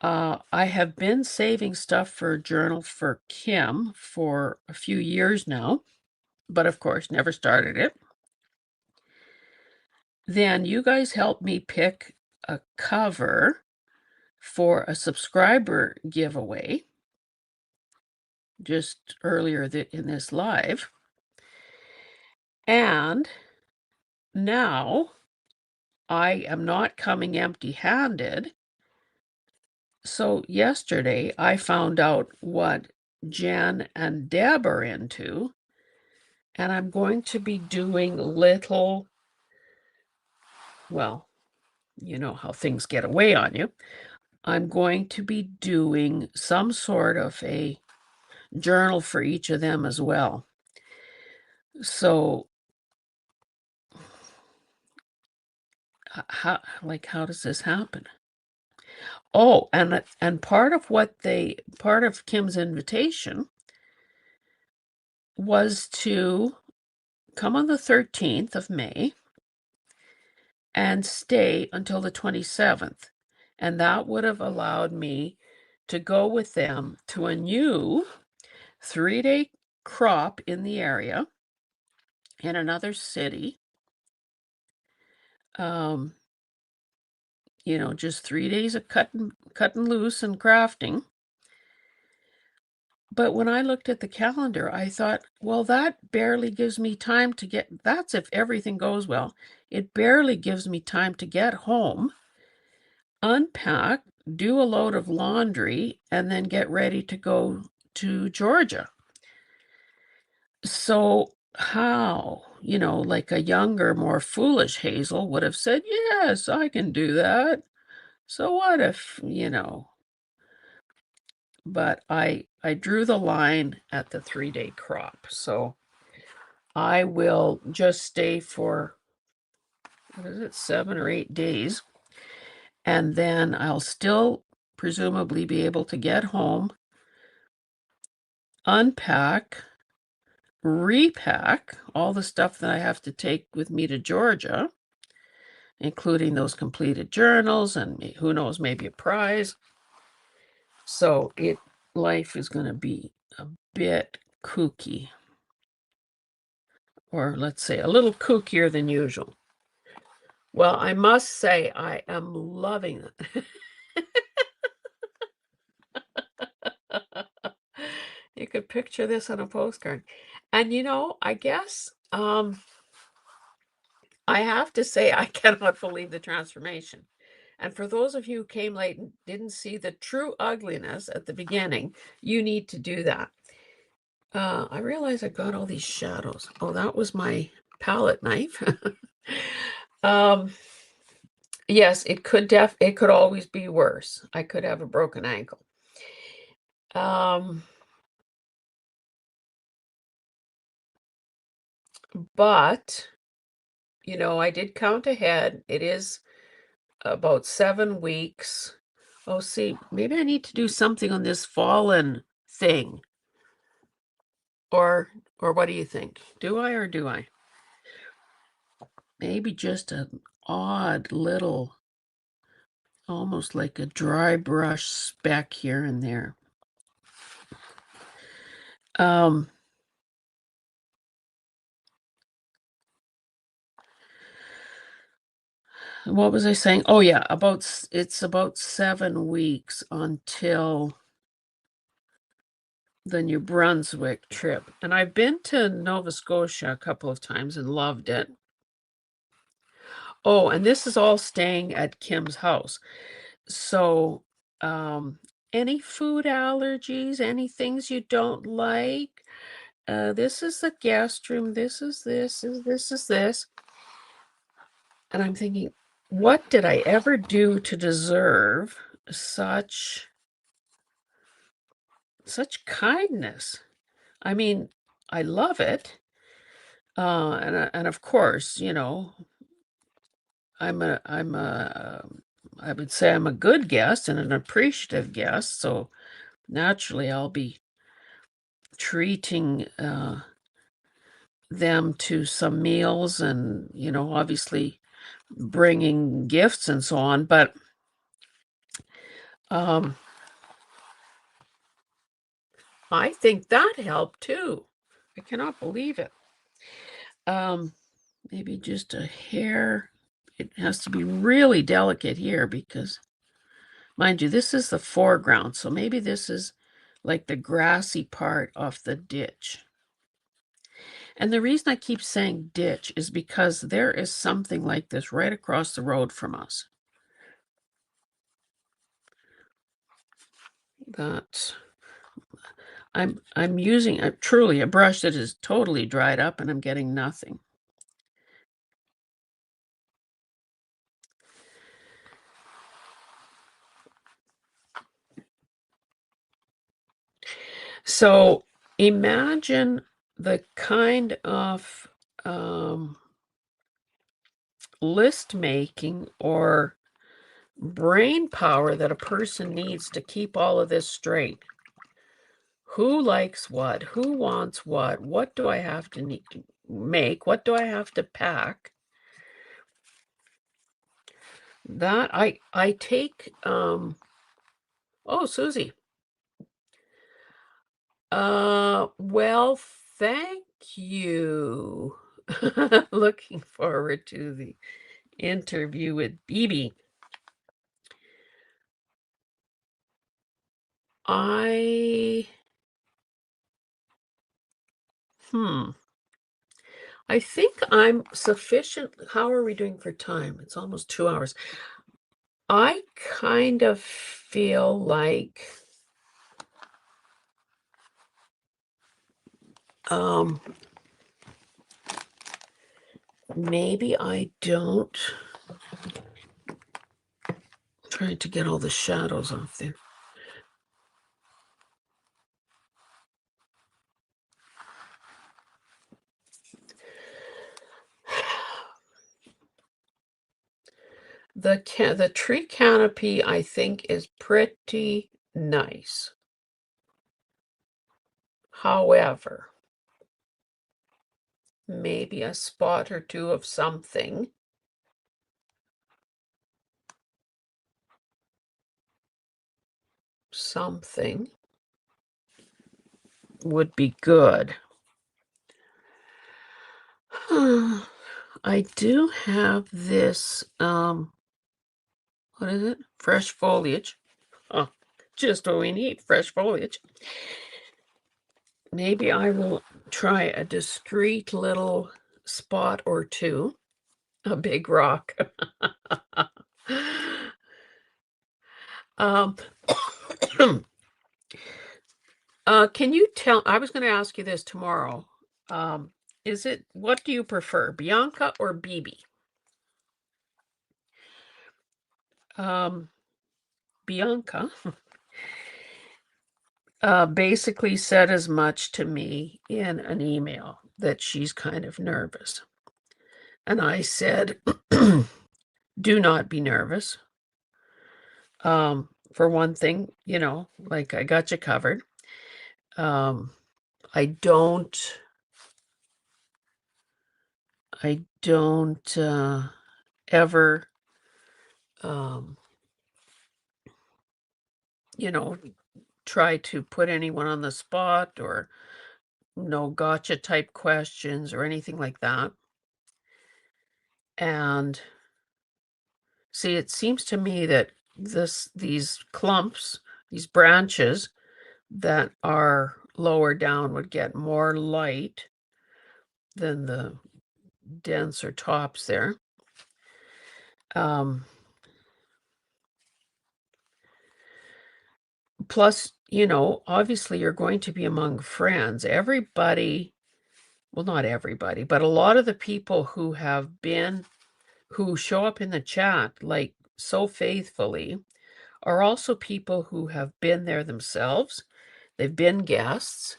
I have been saving stuff for a journal for Kim for a few years now, but of course never started it. Then you guys helped me pick a cover for a subscriber giveaway just earlier in this live. And now I am not coming empty-handed. So yesterday I found out what Jen and Deb are into, and I'm going to be doing little, well, you know how things get away on you. I'm going to be doing some sort of a journal for each of them as well. So how does this happen? Oh, and part of Kim's invitation was to come on the 13th of May and stay until the 27th. And that would have allowed me to go with them to a new 3-day crop in the area in another city. Just 3 days of cutting loose and crafting. But when I looked at the calendar, I thought, well, that barely gives me time to that's if everything goes well. It barely gives me time to get home, unpack, do a load of laundry, and then get ready to go to Georgia. So how, like a younger, more foolish Hazel would have said, yes, I can do that. So what if, but I drew the line at the 3-day crop. So I will just stay for, what is it, 7 or 8 days. And then I'll still presumably be able to get home, unpack, repack all the stuff that I have to take with me to Georgia, including those completed journals and who knows, maybe a prize. So life is going to be a bit kooky, or let's say a little kookier than usual. Well, I must say I am loving it. You could picture this on a postcard. And I guess I have to say I cannot believe the transformation. And for those of you who came late and didn't see the true ugliness at the beginning, you need to do that. I realize I got all these shadows. Oh, that was my palette knife. Yes, it could always be worse. I could have a broken ankle. But I did count ahead. It is about 7 weeks. Oh, see, maybe I need to do something on this fallen thing. Or what do you think? Do I or do I? Maybe just an odd little, almost like a dry brush speck here and there. What was I saying? Oh yeah, it's about 7 weeks until the New Brunswick trip. And I've been to Nova Scotia a couple of times and loved it. Oh, and this is all staying at Kim's house. So, any food allergies, any things you don't like? This is the guest room. This is this, this is this. And I'm thinking, what did I ever do to deserve such kindness? I mean, I love it. And of course, I would say I'm a good guest and an appreciative guest. So naturally, I'll be treating them to some meals and, obviously bringing gifts and so on. But I think that helped too. I cannot believe it. Maybe just a hair. It has to be really delicate here because, mind you, this is the foreground. So maybe this is like the grassy part of the ditch. And the reason I keep saying ditch is because there is something like this right across the road from us. That I'm using truly a brush that is totally dried up and I'm getting nothing. So imagine the kind of list making or brain power that a person needs to keep all of this straight. Who likes what? Who wants what? What do I have to make? What do I have to pack? That I take oh, Susie. Well, thank you. Looking forward to the interview with BB. I hmm. I think I'm sufficient. How are we doing for time? It's almost 2 hours. I kind of feel like, um, maybe I don't. Trying to get all the shadows off there. The tree canopy, I think, is pretty nice. However, maybe a spot or two of something would be good. I do have this, what is it? Fresh foliage. Oh, just what we need, fresh foliage. Maybe I will try a discreet little spot or two. A big rock. Um, can you tell I was gonna ask you this tomorrow. Um, what do you prefer, Bianca or BB? Um, Bianca basically said as much to me in an email that she's kind of nervous. And I said, do not be nervous. For one thing, like I got you covered. Um, I don't, I don't ever, um, you know, try to put anyone on the spot or no gotcha type questions or anything like that. And see, it seems to me that these clumps, these branches that are lower down would get more light than the denser tops there. Um, Plus, obviously you're going to be among friends. Everybody, well, not everybody, but a lot of the people who show up in the chat like so faithfully are also people who have been there themselves. They've been guests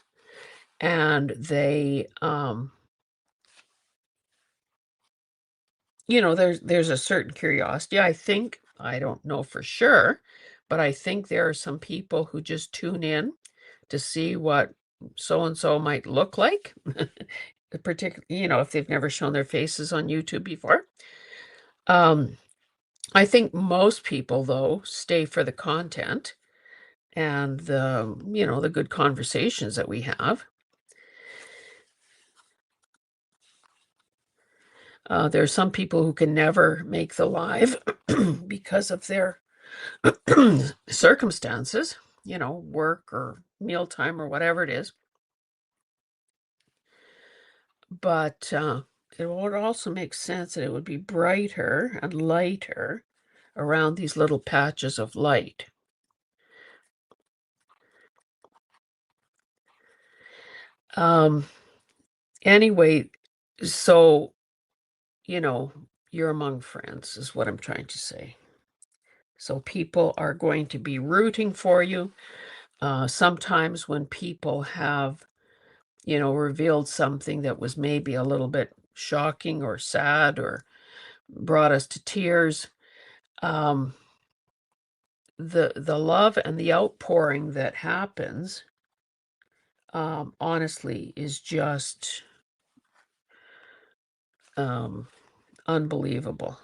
and there's a certain curiosity. I don't know for sure, but I think there are some people who just tune in to see what so and so might look like, particularly, if they've never shown their faces on YouTube before. I think most people, though, stay for the content and the good conversations that we have. There are some people who can never make the live because of their circumstances, work or mealtime or whatever it is. But it would also make sense that it would be brighter and lighter around these little patches of light. Anyway, so, you're among friends is what I'm trying to say. So people are going to be rooting for you. Sometimes when people have, revealed something that was maybe a little bit shocking or sad or brought us to tears, um, the love and the outpouring that happens, honestly, is just unbelievable.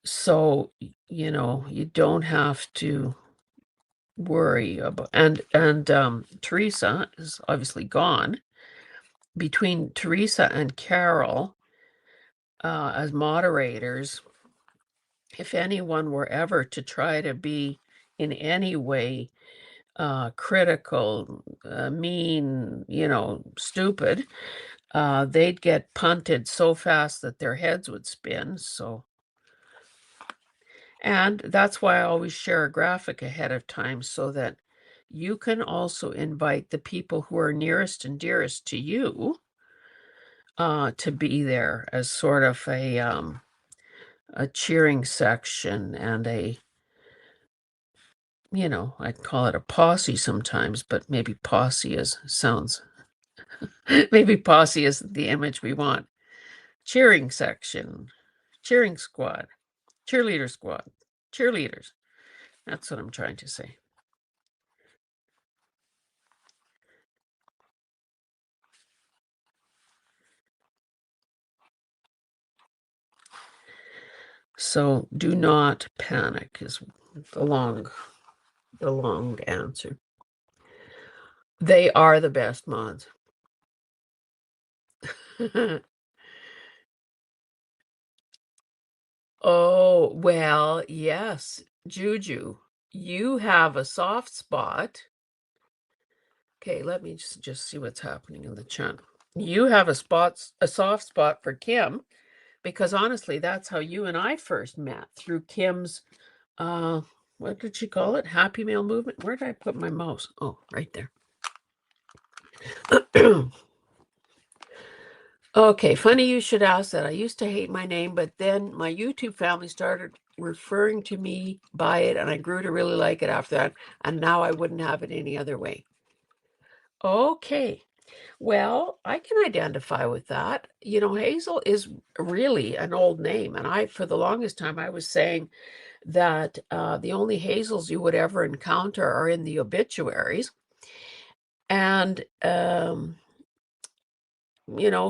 So, you don't have to worry about. And Teresa is obviously gone. Between Teresa and Carol as moderators, if anyone were ever to try to be in any way critical, mean, stupid, they'd get punted so fast that their heads would spin. And that's why I always share a graphic ahead of time so that you can also invite the people who are nearest and dearest to you to be there as sort of a cheering section and I'd call it a posse sometimes, but maybe posse maybe posse is the image we want. Cheering section, cheering squad, cheerleader squad, cheerleaders. That's what I'm trying to say. So do not panic is the long answer. They are the best mods. Oh, well, yes, Juju, you have a soft spot. Okay, let me just see what's happening in the chat. You have a soft spot for Kim, because honestly, that's how you and I first met, through Kim's what did she call it? Happy Mail movement. Where did I put my mouse? Oh, right there. Okay, funny you should ask that. I used to hate my name, but then my YouTube family started referring to me by it, and I grew to really like it after that, and now I wouldn't have it any other way. Okay. Well, I can identify with that. Hazel is really an old name, and for the longest time, I was saying that the only Hazels you would ever encounter are in the obituaries. And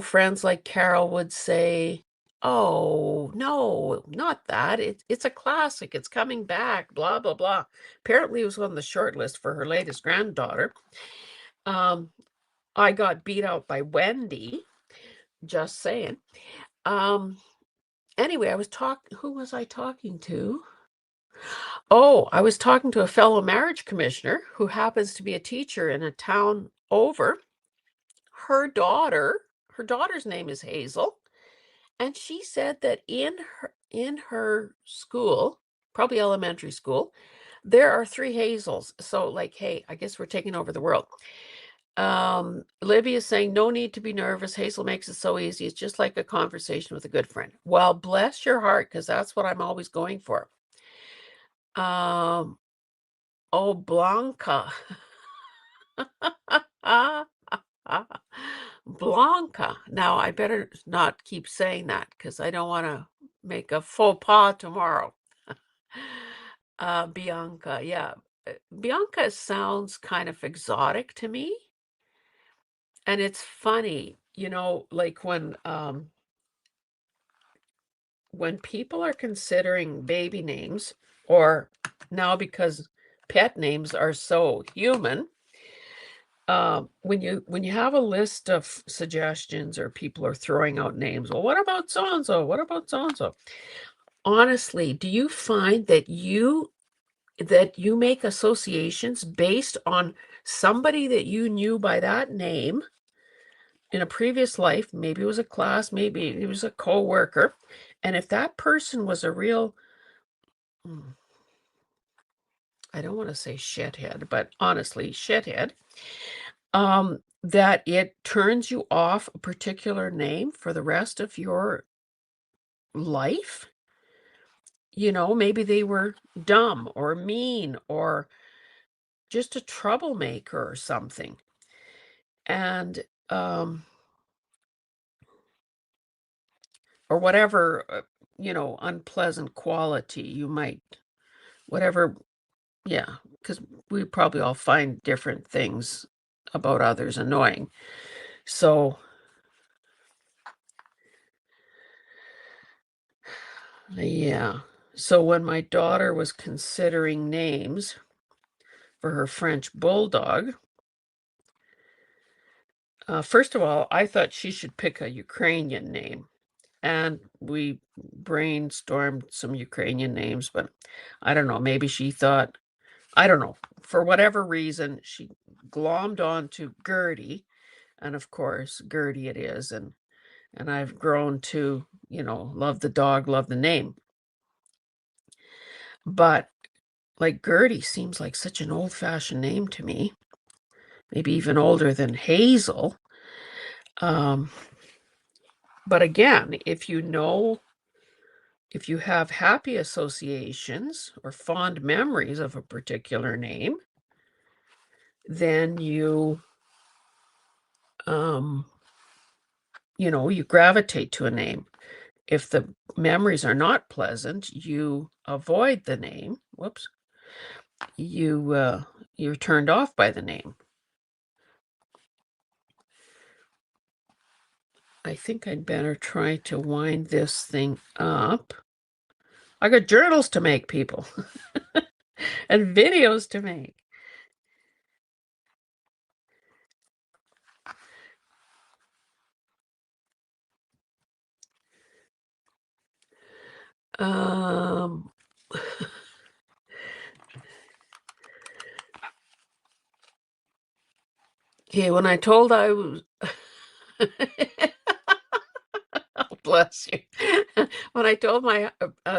friends like Carol would say, "Oh, no, not that. It's a classic. It's coming back, blah, blah, blah." Apparently, it was on the short list for her latest granddaughter. I got beat out by Wendy, just saying. Anyway, who was I talking to? Oh, I was talking to a fellow marriage commissioner who happens to be a teacher in a town over. Her daughter's name is Hazel. And she said that in her school, probably elementary school, there are 3 Hazels. So like, hey, I guess we're taking over the world. Libby is saying, no need to be nervous. Hazel makes it so easy. It's just like a conversation with a good friend. Well, bless your heart, because that's what I'm always going for. Oh, Blanca. Blanca. Now, I better not keep saying that because I don't want to make a faux pas tomorrow. Bianca, yeah. Bianca sounds kind of exotic to me. And it's funny, like when people are considering baby names, or now because pet names are so human, when you have a list of suggestions or people are throwing out names, well, what about so and so? What about so and so? Honestly, do you find that you make associations based on somebody that you knew by that name in a previous life? Maybe it was a class, maybe it was a co-worker, and if that person was a real, I don't want to say shithead, but honestly, shithead, that it turns you off a particular name for the rest of your life. Maybe they were dumb or mean or just a troublemaker or something. And or whatever, unpleasant quality you might, whatever, yeah, because we probably all find different things about others annoying. So, yeah. So when my daughter was considering names, for her French bulldog. First of all, I thought she should pick a Ukrainian name. And we brainstormed some Ukrainian names, but I don't know, maybe she thought, I don't know, for whatever reason, she glommed on to Gertie, and of course, Gertie it is, and I've grown to, love the dog, love the name. But like Gertie seems like such an old-fashioned name to me, maybe even older than Hazel. But again, if you have happy associations or fond memories of a particular name, then you gravitate to a name. If the memories are not pleasant, you avoid the name. Whoops. You're turned off by the name. I think I'd better try to wind this thing up. I got journals to make, people, and videos to make. Okay, when I told I was oh, bless you. When I told my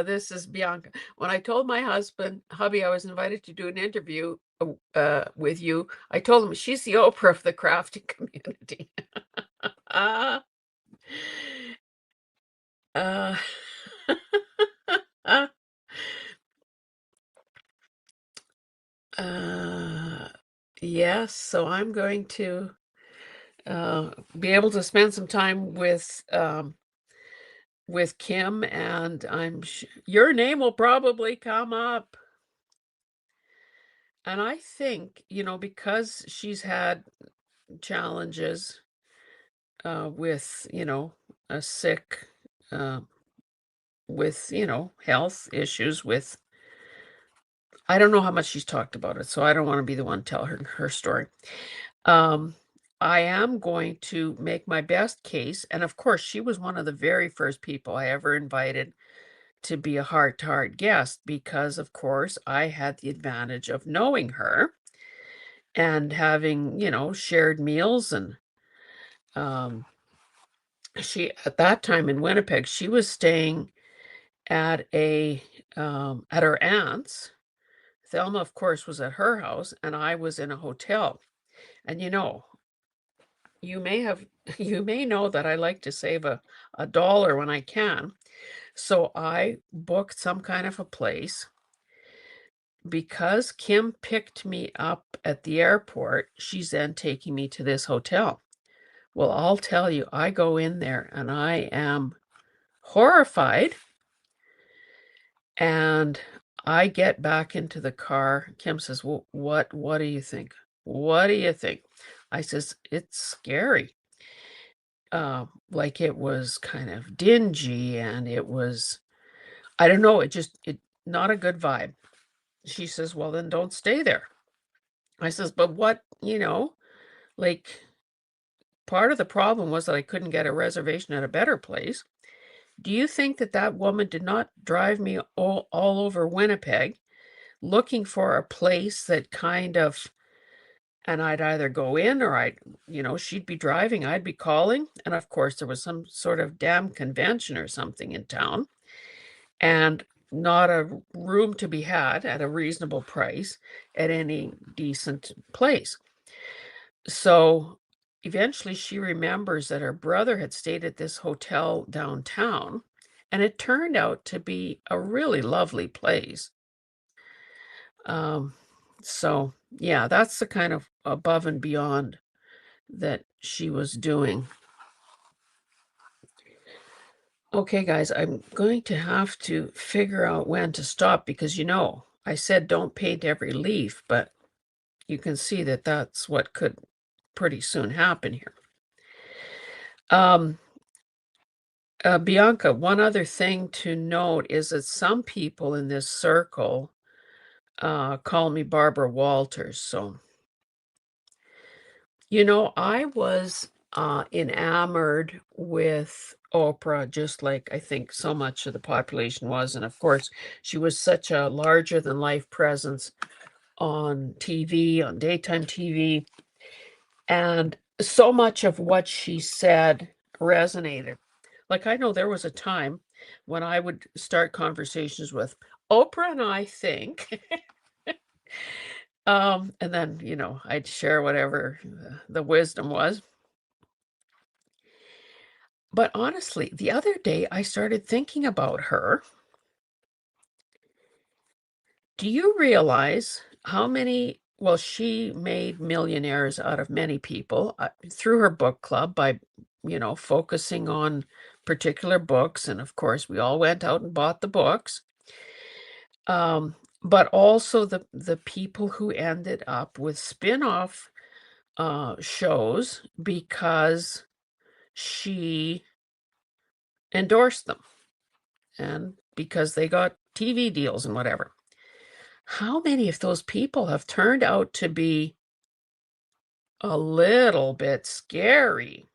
this is Bianca. When I told my hubby, I was invited to do an interview with you, I told him she's the Oprah of the crafting community. uh, uh, yes, so I'm going to be able to spend some time with Kim, and your name will probably come up. And I think, because she's had challenges with, a sick, with, health issues with, I don't know how much she's talked about it, so I don't want to be the one to tell her story. I am going to make my best case. And of course, she was one of the very first people I ever invited to be a heart-to-heart guest because, of course, I had the advantage of knowing her and having, shared meals. And she, at that time in Winnipeg, she was staying at at her aunt's. Thelma, of course, was at her house, and I was in a hotel. And you may know that I like to save a dollar when I can. So I booked some kind of a place. Because Kim picked me up at the airport, she's then taking me to this hotel. Well, I'll tell you, I go in there and I am horrified. And I get back into the car. Kim says, "Well, what do you think? What do you think?" I says, "It's scary." Like it was kind of dingy, and it was, I don't know, it not a good vibe. She says, "Well, then don't stay there." I says, "But what, like, part of the problem was that I couldn't get a reservation at a better place. Do you think that that woman did not drive me all over Winnipeg looking for a place that kind of, and I'd either go in or she'd be driving, I'd be calling. And of course, there was some sort of damn convention or something in town and not a room to be had at a reasonable price at any decent place." So eventually she remembers that her brother had stayed at this hotel downtown, and it turned out to be a really lovely place. Um, so yeah, that's the kind of above and beyond that she was doing. Okay, guys, I'm going to have to figure out when to stop because, I said don't paint every leaf, but you can see that that's what could pretty soon happen here. Bianca, one other thing to note is that some people in this circle call me Barbara Walters. So, I was enamored with Oprah, just like I think so much of the population was. And of course, she was such a larger than life presence on TV, on daytime TV. And so much of what she said resonated. Like, I know there was a time when I would start conversations with Oprah and I think, and then, I'd share whatever the wisdom was. But honestly, the other day I started thinking about her. Do you realize how many, well, she made millionaires out of many people through her book club by, focusing on particular books. And of course, we all went out and bought the books. But also the people who ended up with spin-off shows because she endorsed them and because they got TV deals and whatever. How many of those people have turned out to be a little bit scary?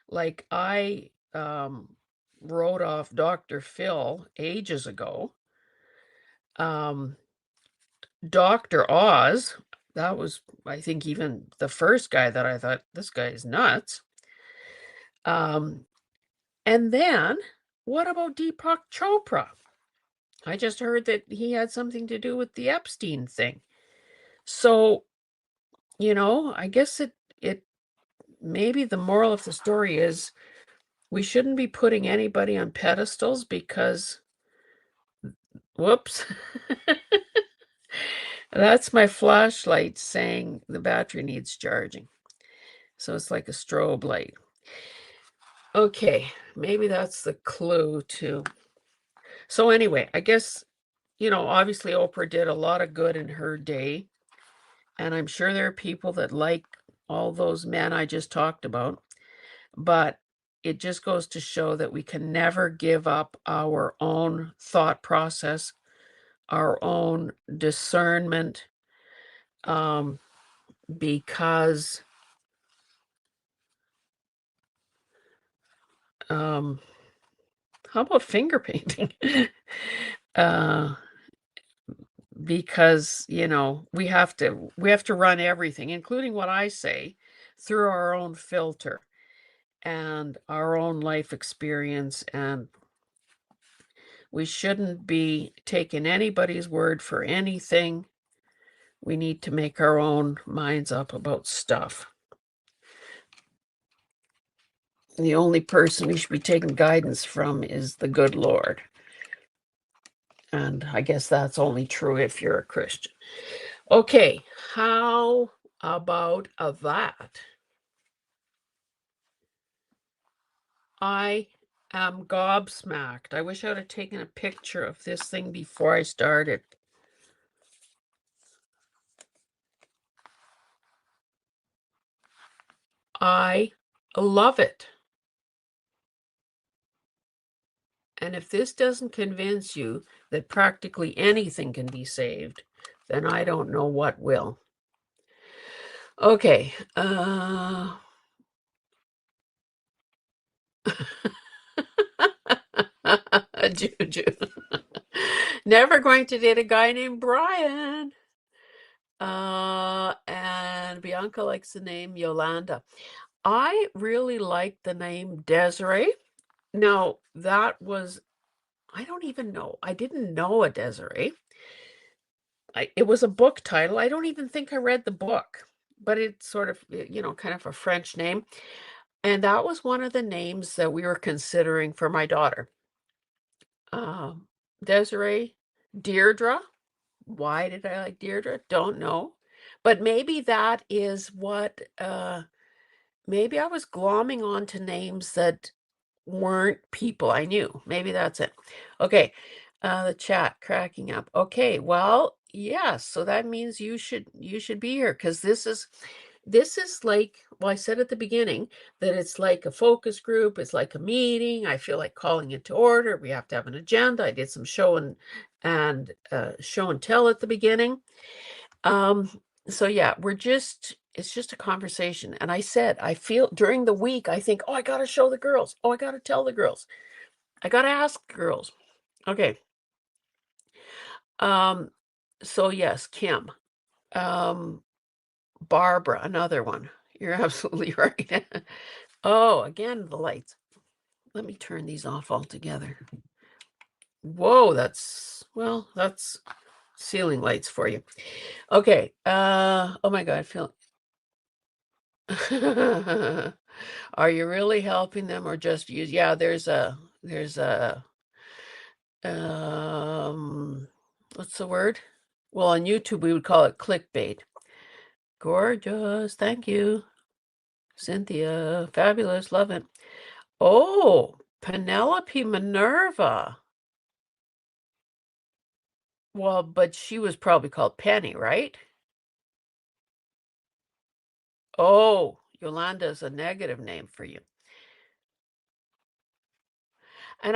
Like wrote off Dr. Phil ages ago. Dr. Oz, that was, I think, even the first guy that I thought, this guy is nuts. And then what about Deepak Chopra? I just heard that he had something to do with the Epstein thing. So, I guess it maybe the moral of the story is we shouldn't be putting anybody on pedestals because, whoops, that's my flashlight saying the battery needs charging. So it's like a strobe light. Okay, maybe that's the clue to. So anyway, I guess, obviously Oprah did a lot of good in her day. And I'm sure there are people that like all those men I just talked about. But it just goes to show that we can never give up our own thought process, our own discernment, because how about finger painting? uh, because we have to run everything, including what I say, through our own filter and our own life experience, and we shouldn't be taking anybody's word for anything. We need to make our own minds up about stuff. The only person we should be taking guidance from is the good Lord. And I guess that's only true if you're a Christian. Okay, how about that? I am gobsmacked. I wish I would have taken a picture of this thing before I started. I love it. And if this doesn't convince you that practically anything can be saved, then I don't know what will. Okay. Juju. Never going to date a guy named Brian. And Bianca likes the name Yolanda. I really like the name Desiree. Now, that was, I don't even know. I didn't know a Desiree. It was a book title. I don't even think I read the book, but it's sort of, kind of a French name. And that was one of the names that we were considering for my daughter. Desiree, Deirdre. Why did I like Deirdre? Don't know. But maybe that is what, maybe I was glomming onto names that weren't people I knew. Maybe that's it. Okay. The chat cracking up. Okay, well, yes, so that means you should be here because this is This is like, well, I said at the beginning that it's like a focus group, it's like a meeting. I feel like calling it to order. We have to have an agenda. I did some show and tell at the beginning. Um, so yeah, it's just a conversation. And I said, I feel during the week, I think, oh, I gotta show the girls. Oh, I gotta tell the girls. I gotta ask the girls. Okay. Um, so yes, Kim. Um, Barbara, another one. You're absolutely right. Oh, again, the lights. Let me turn these off altogether. Whoa, that's ceiling lights for you. Okay. Oh my God, I feel. Are you really helping them or just use? Yeah, there's a what's the word? Well, on YouTube we would call it clickbait. Gorgeous. Thank you, Cynthia. Fabulous. Love it. Oh, Penelope Minerva. Well, but she was probably called Penny, right? Oh, Yolanda's a negative name for you. And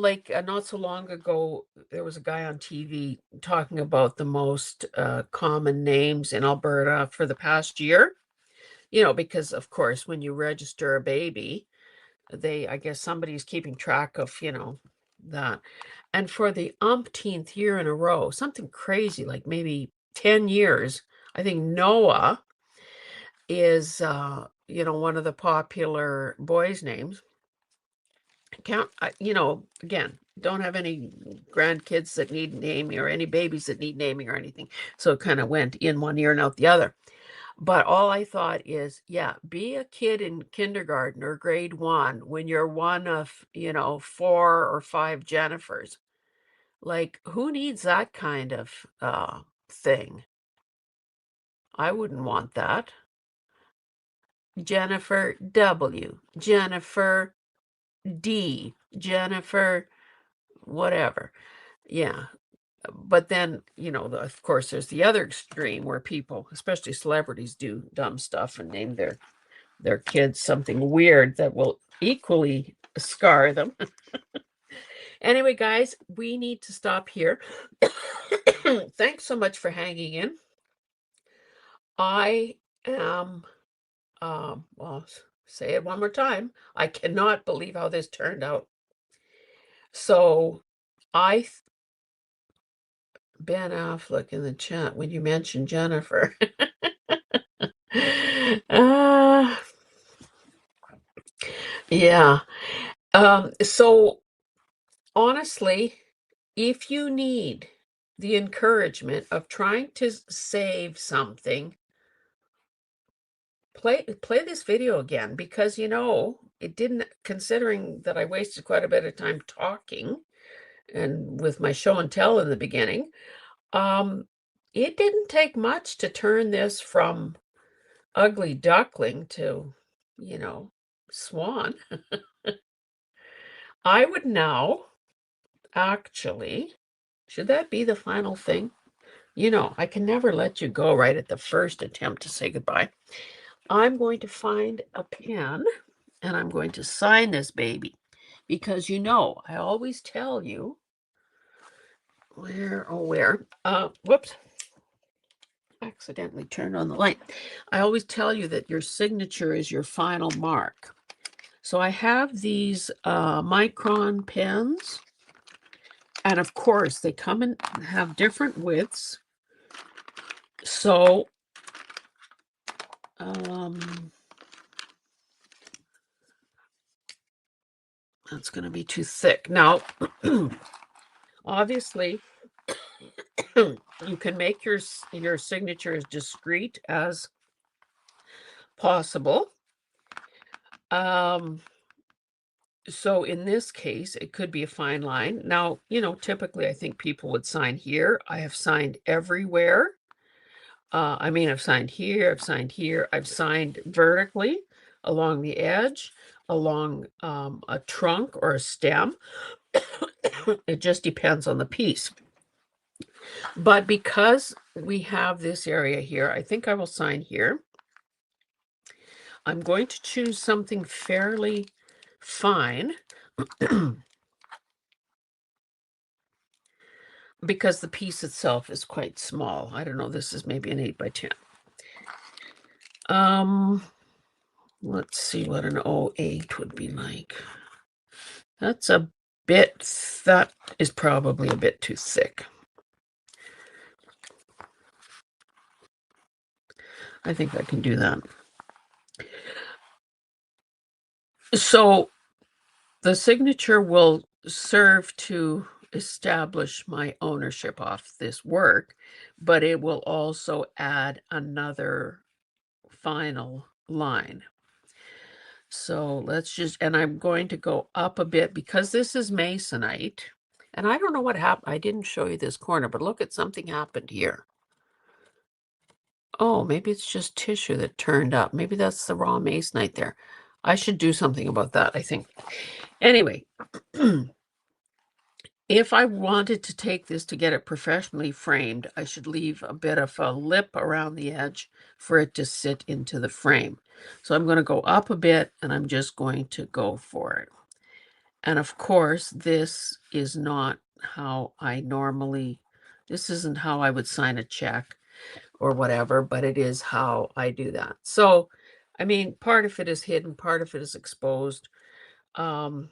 like not so long ago, there was a guy on TV talking about the most common names in Alberta for the past year. Because of course, when you register a baby, I guess somebody's keeping track of, that. And for the umpteenth year in a row, something crazy, like maybe 10 years, I think Noah is, one of the popular boys' names. Again, don't have any grandkids that need naming or any babies that need naming or anything. So it kind of went in one ear and out the other. But all I thought is, yeah, be a kid in kindergarten or grade one when you're one of, 4 or 5 Jennifers. Like, who needs that kind of thing? I wouldn't want that. Jennifer W, Jennifer D, Jennifer, whatever. Yeah. But then, of course, there's the other extreme where people, especially celebrities, do dumb stuff and name their kids something weird that will equally scar them. Anyway, guys, we need to stop here. Thanks so much for hanging in. I am, well, say it one more time. I cannot believe how this turned out. So I, Ben Affleck in the chat when you mentioned Jennifer. uh, yeah. So honestly, if you need the encouragement of trying to save something, play this video again because it didn't, considering that I wasted quite a bit of time talking and with my show and tell in the beginning, it didn't take much to turn this from ugly duckling to, swan. I would now actually, should that be the final thing? I can never let you go right at the first attempt to say goodbye. I'm going to find a pen and I'm going to sign this baby because I always tell you where, whoops, accidentally turned on the light. I always tell you that your signature is your final mark. So I have these micron pens, and of course they come and have different widths. So that's going to be too thick. Now, obviously, you can make your signature as discreet as possible. So in this case, it could be a fine line. Now, typically I think people would sign here. I have signed everywhere. I've signed here, I've signed here, I've signed vertically along the edge, along a trunk or a stem. It just depends on the piece. But because we have this area here, I think I will sign here. I'm going to choose something fairly fine because the piece itself is quite small. I don't know, this is maybe an 8 by 10. Let's see what an 08 would be like. That's a bit, that is probably a bit too thick. I think I can do that. So the signature will serve to establish my ownership of this work, but it will also add another final line. So let's just, and I'm going to go up a bit because this is masonite. And I don't know what happened. I didn't show you this corner, but look at something happened here. Oh, maybe it's just tissue that turned up. Maybe that's the raw masonite there. I should do something about that, I think. Anyway, if I wanted to take this to get it professionally framed, I should leave a bit of a lip around the edge for it to sit into the frame. So I'm going to go up a bit and I'm just going to go for it. And of course, this is not how I normally, this isn't how I would sign a check or whatever, but it is how I do that. So, I mean, part of it is hidden, part of it is exposed. So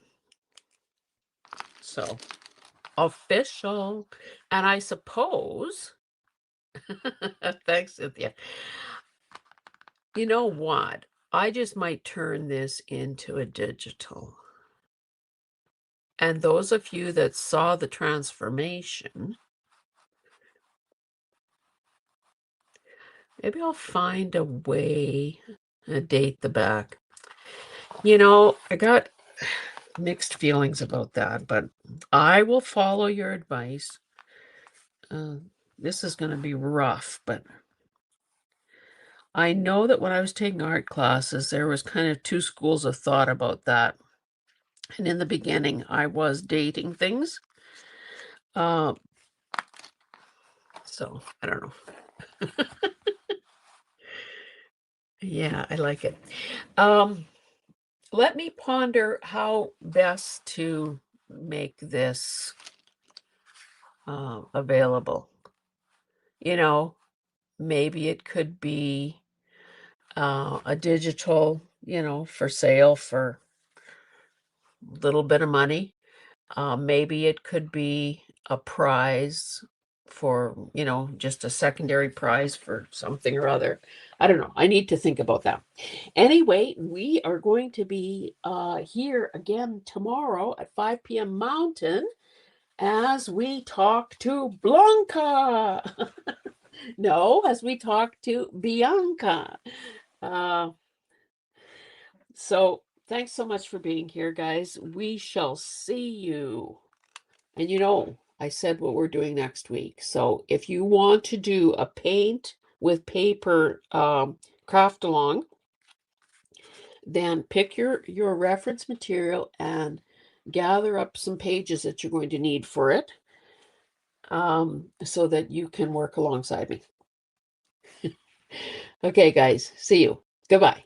official. And I suppose, thanks, Cynthia. You know what? I just might turn this into a digital. And those of you that saw the transformation, maybe I'll find a way to date the back. You know, I got mixed feelings about that, but I will follow your advice. This is going to be rough, but I know that when I was taking art classes, there was kind of two schools of thought about that. And in the beginning, I was dating things. So I don't know. Yeah, I like it. Let me ponder how best to make this available. You know, maybe it could be a digital, you know, for sale for a little bit of money. Maybe it could be a prize for, you know, just a secondary prize for something or other. I don't know. I need to think about that. Anyway, we are going to be here again tomorrow at 5 p.m. Mountain as we talk to Blanca. No, as we talk to Bianca. Uh, so thanks so much for being here, guys. We shall see you. And you know, I said what we're doing next week. So if you want to do a paint with paper craft along, then pick your reference material and gather up some pages that you're going to need for it, so that you can work alongside me. Okay, guys, see you. Goodbye.